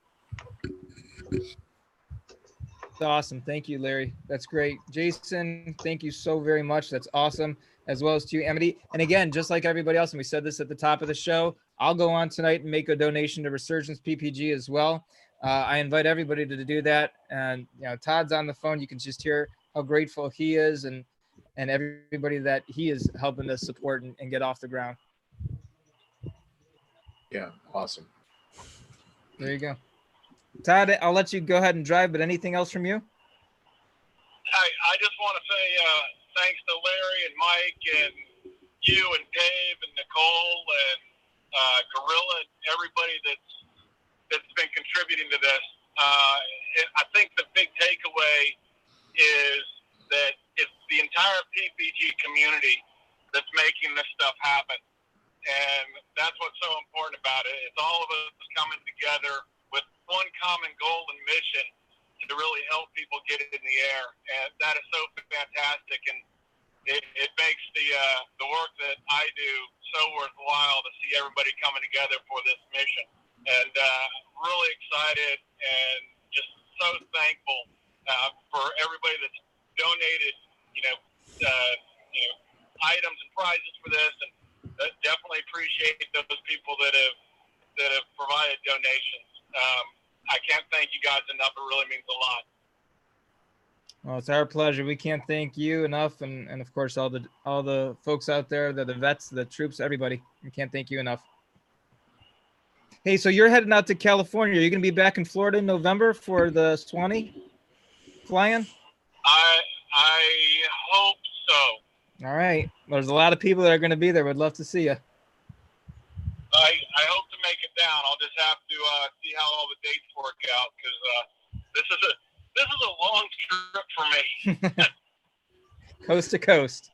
Awesome. Thank you, Larry. That's great. Jason, thank you so very much. That's awesome. As well as to you, Amity. And again, just like everybody else, and we said this at the top of the show, I'll go on tonight and make a donation to Resurgence PPG as well. I invite everybody to do that. And, Todd's on the phone. You can just hear how grateful he is and everybody that he is helping to support and get off the ground. Yeah, awesome. There you go. Todd, I'll let you go ahead and drive, but anything else from you? I just want to say thanks to Larry and Mike and you and Dave and Nicole and Gorilla and everybody that's been contributing to this. I think the big takeaway is that it's the entire PPG community that's making this stuff happen. And that's what's so important about it. It's all of us coming together with one common goal and mission to really help people get it in the air. And that is so fantastic. And it makes the work that I do so worthwhile to see everybody coming together for this mission. And really excited and just so thankful for everybody that's donated, items and prizes for this, and definitely appreciate those people that have provided donations. I can't thank you guys enough. It really means a lot. Well, it's our pleasure. We can't thank you enough, and of course all the folks out there, the vets, the troops, everybody. We can't thank you enough. Hey, so you're heading out to California. Are you going to be back in Florida in November for the Swanee flying? I hope so. All right. There's a lot of people that are going to be there. Would love to see you. I hope to make it down. I'll just have to see how all the dates work out, because this is a long trip for me. Coast to coast.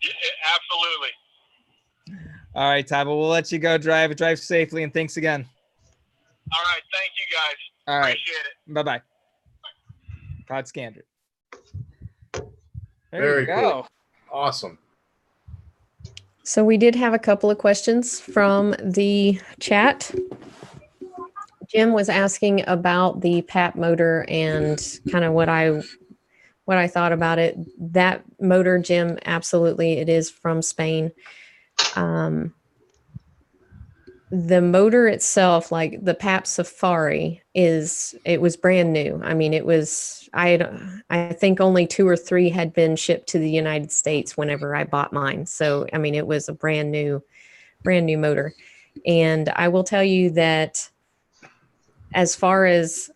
Yeah, absolutely. All right, Ty. Well, we'll let you go. Drive safely, and thanks again. All right. Thank you, guys. All right. Appreciate it. Bye-bye. Todd Scandrick. There Very you go. cool. Awesome. So we did have a couple of questions from the chat. Jim was asking about the PAP motor and kind of what I thought about it. That motor, Jim, absolutely, it is from Spain. The motor itself, like the PAP Safari, it was brand new. I mean, I think only 2 or 3 had been shipped to the United States whenever I bought mine. So, I mean, it was a brand new motor. And I will tell you that as far as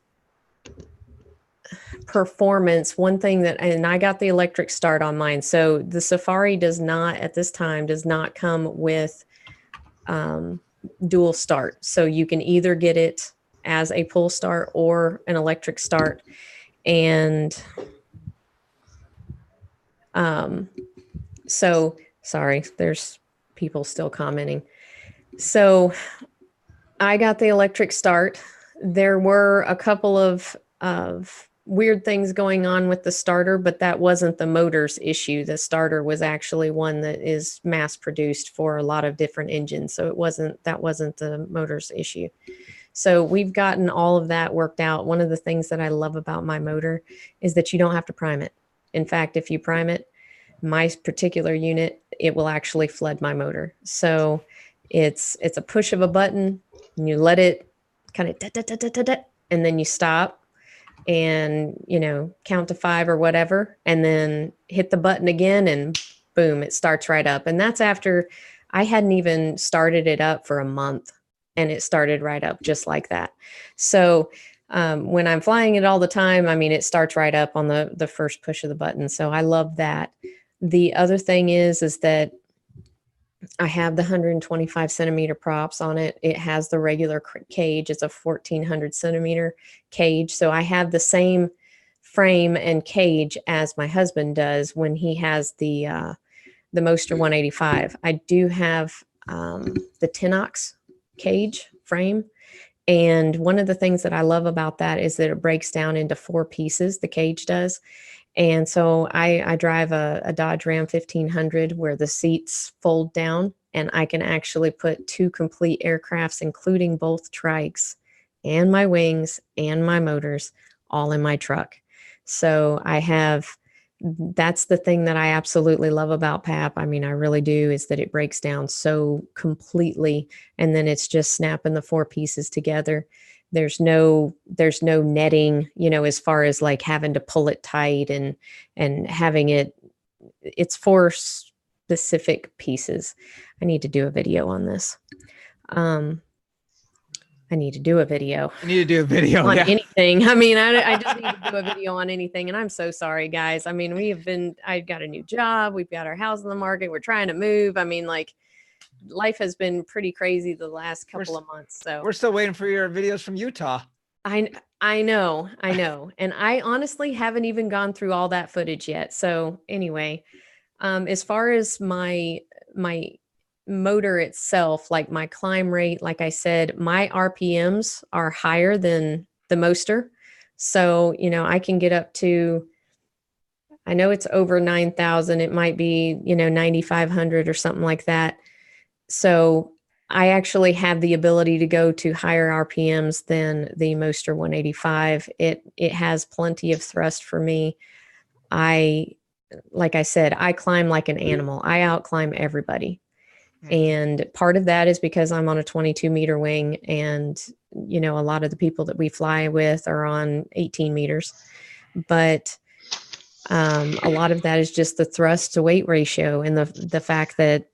performance, one thing and I got the electric start on mine. So the Safari does not come with dual start. So you can either get it as a pull start or an electric start. And so sorry, there's people still commenting. So I got the electric start. There were a couple of weird things going on with the starter, but that wasn't the motor's issue. The starter was actually one that is mass produced for a lot of different engines. So that wasn't the motor's issue. So we've gotten all of that worked out. One of the things that I love about my motor is that you don't have to prime it. In fact, if you prime it, my particular unit, it will actually flood my motor. So it's a push of a button and you let it kind of and then you stop and count to 5 or whatever, and then hit the button again and boom, it starts right up. And that's after I hadn't even started it up for a month, and it started right up just like that. So when I'm flying it all the time, I mean, it starts right up on the first push of the button. So I love that. The other thing is that I have the 125 centimeter props on it. It has the regular cage. It's a 1400 centimeter cage. So I have the same frame and cage as my husband does when he has the Moster 185. I do have the Tinox cage frame. And one of the things that I love about that is that it breaks down into 4 pieces, the cage does. And so I drive a Dodge Ram 1500 where the seats fold down, and I can actually put 2 complete aircrafts, including both trikes and my wings and my motors, all in my truck. So that's the thing that I absolutely love about PAP. I mean, I really do, is that it breaks down so completely, and then it's just snapping the 4 pieces together. There's no netting, as far as like having to pull it tight and having it's 4 specific pieces. I need to do a video on this. I need to do a video. You need to do a video on anything. I mean, I just need to do a video on anything. And I'm so sorry, guys. I mean, I got a new job. We've got our house on the market. We're trying to move. I mean, like, life has been pretty crazy the last couple of months. So we're still waiting for your videos from Utah. I know. And I honestly haven't even gone through all that footage yet. So anyway, as far as my motor itself, like my climb rate, like I said, my RPMs are higher than the Moster. So, I can get up to, I know it's over 9,000. It might be, 9,500 or something like that. So I actually have the ability to go to higher RPMs than the Moster 185. It has plenty of thrust for me. Like I said, I climb like an animal. I outclimb everybody. And part of that is because I'm on a 22-meter wing, and a lot of the people that we fly with are on 18 meters. But a lot of that is just the thrust to weight ratio, and the fact that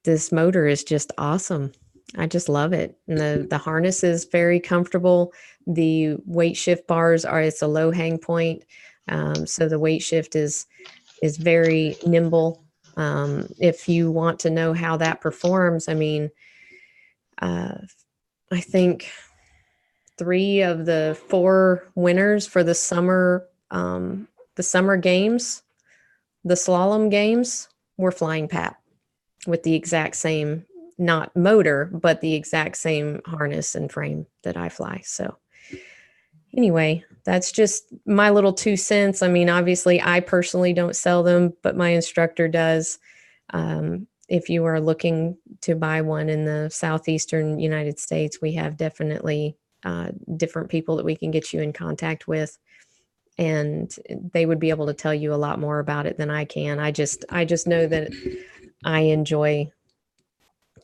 this motor is just awesome. I just love it. And the harness is very comfortable. The weight shift bars it's a low hang point. So the weight shift is very nimble. If you want to know how that performs, I mean, I think 3 of the 4 winners for the summer games, the slalom games, were flying PAP with the exact same, not motor, but the exact same harness and frame that I fly. So anyway, that's just my little 2 cents. I mean, obviously I personally don't sell them, but my instructor does. If you are looking to buy one in the southeastern United States, we have definitely different people that we can get you in contact with, and they would be able to tell you a lot more about it than I can. I just know that I enjoy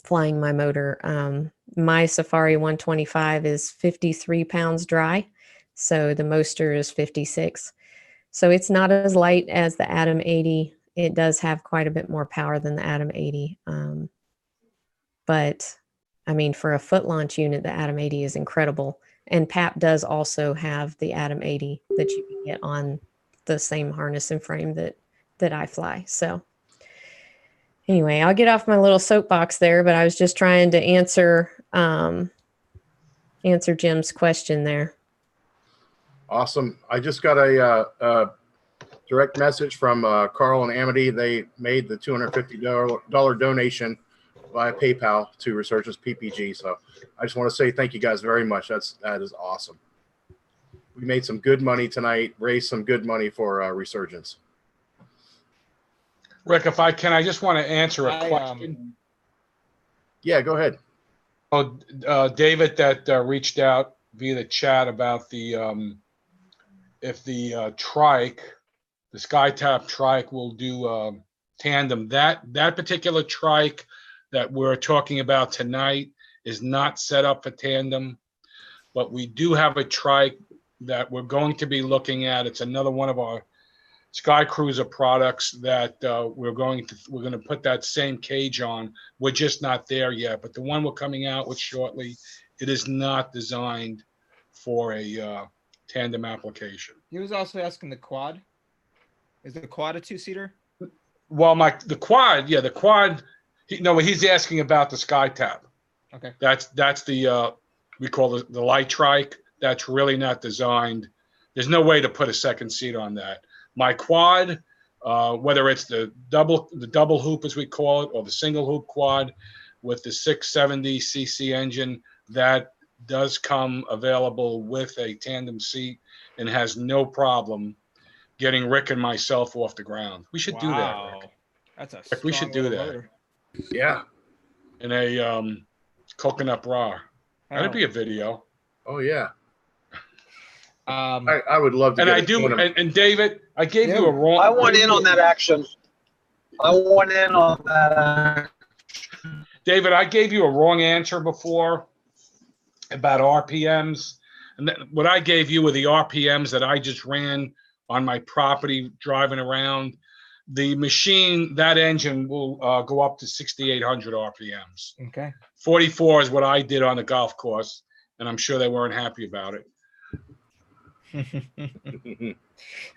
flying my motor. My Safari 125 is 53 pounds dry. So the Moster is 56. So it's not as light as the Atom 80. It does have quite a bit more power than the Atom 80. But I mean, for a foot launch unit, the Atom 80 is incredible. And PAP does also have the Atom 80 that you can get on the same harness and frame that I fly. So anyway, I'll get off my little soapbox there, but I was just trying to answer Jim's question there. Awesome. I just got a direct message from Carl and Amity. They made the $250 donation via PayPal to Resurgence PPG. So I just want to say thank you guys very much. That is awesome. We made some good money tonight, raised some good money for Resurgence. Rick, if I can, I just want to answer a question. Yeah, go ahead. Oh, David that reached out via the chat about the if the trike, the SkyTap trike will do tandem. That particular trike that we're talking about tonight is not set up for tandem, but we do have a trike that we're going to be looking at. It's another one of our Sky Cruiser products that we're going to put that same cage on. We're just not there yet, but the one we're coming out with shortly, it is not designed for a tandem application. He was also asking the quad. Is the quad a 2-seater? Well, the quad. He's asking about the SkyTap. Okay. That's the we call the light trike. That's really not designed. There's no way to put a second seat on that. My quad, whether it's the double hoop as we call it, or the single hoop quad with the 670 cc engine, that does come available with a tandem seat and has no problem getting Rick and myself off the ground. We should do that, Rick. That's a Rick, we should do that. motor. Yeah. In a coconut bra. That'd be a video. Oh yeah. I would love to. And I do. And David, I gave you a wrong. I want in on that action. David, I gave you a wrong answer before about RPMs. And what I gave you were the RPMs that I just ran on my property driving around. The machine, that engine will go up to 6,800 RPMs. Okay. 44 is what I did on the golf course, and I'm sure they weren't happy about it.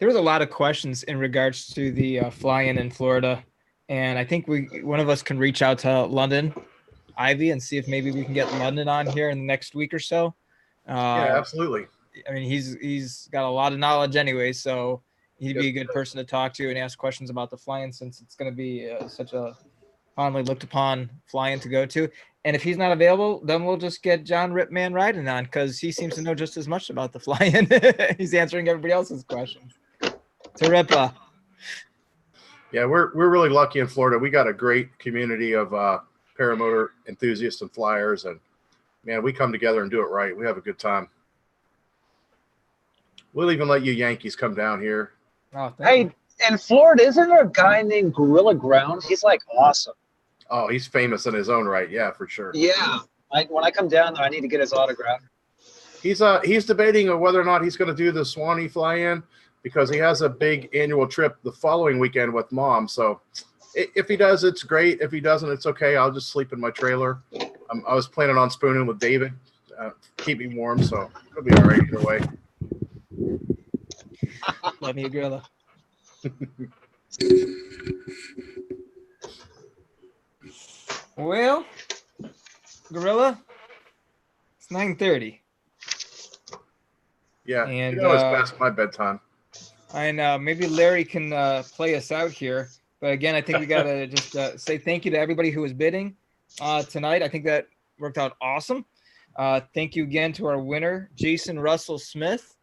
There was a lot of questions in regards to the fly-in in Florida, and I think one of us can reach out to London, Ivy, and see if maybe we can get London on here in the next week or so. Yeah, absolutely. I mean, he's got a lot of knowledge anyway, so he'd be a good person to talk to and ask questions about the fly-in, since it's going to be such a fondly looked upon fly-in to go to. And if he's not available, then we'll just get John Ripman Riding on, because he seems to know just as much about the fly-in. He's answering everybody else's questions. So Ripa. Yeah, we're really lucky in Florida. We got a great community of paramotor enthusiasts and flyers, and man, we come together and do it right. We have a good time. We'll even let you Yankees come down here. Oh, Hey, in Florida, isn't there a guy named Gorilla Ground? He's like awesome. Oh, he's famous in his own right. Yeah, for sure. Yeah. When I come down there, I need to get his autograph. He's debating whether or not he's going to do the Swanee fly-in because he has a big annual trip the following weekend with Mom. So if he does, it's great. If he doesn't, it's okay. I'll just sleep in my trailer. I was planning on spooning with David, keep me warm, so it'll be all right either way. Love me a gorilla. Well, gorilla, it's 9:30. Yeah, And it's past my bedtime. I know. Maybe Larry can play us out here. But again, I think we got to just say thank you to everybody who was bidding tonight. I think that worked out awesome. Thank you again to our winner, Jason Russell Smith,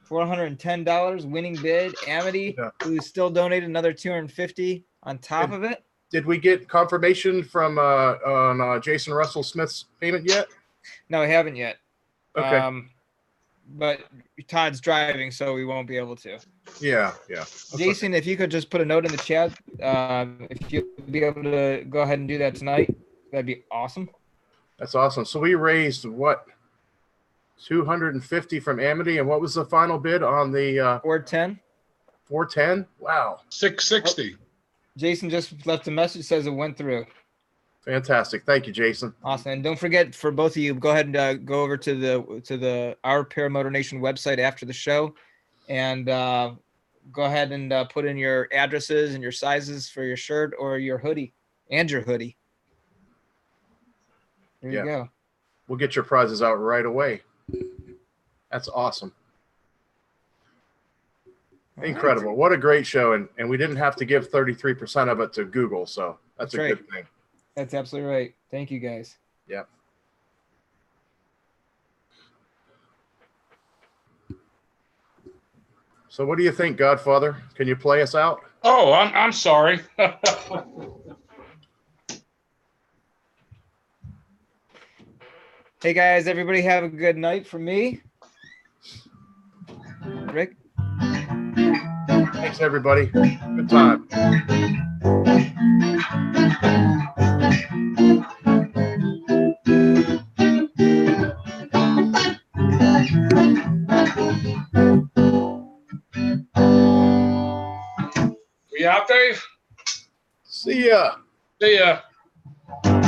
$410 winning bid. Amity, who still donated another $250 on top of it. Did we get confirmation from on Jason Russell Smith's payment yet? No, we haven't yet. Okay. But Todd's driving, so we won't be able to. Yeah. Jason, if you could just put a note in the chat, if you'll be able to go ahead and do that tonight, that'd be awesome. That's awesome. So we raised what? 250 from Amity, and what was the final bid on the 410? 410? Wow. 660. Jason just left a message, says it went through. Fantastic. Thank you, Jason. Awesome. And don't forget, for both of you, go ahead and go over to the our Paramotor Nation website after the show, and go ahead and put in your addresses and your sizes for your shirt or your hoodie and your hoodie. There you go. We'll get your prizes out right away. That's awesome. Incredible. Right. What a great show. And we didn't have to give 33% of it to Google. So that's a good thing. That's absolutely right. Thank you, guys. Yeah. So what do you think, Godfather? Can you play us out? Oh, I'm sorry. Hey, guys, everybody have a good night from me. Rick? Thanks, everybody. Good time. We out, Dave? See ya. See ya.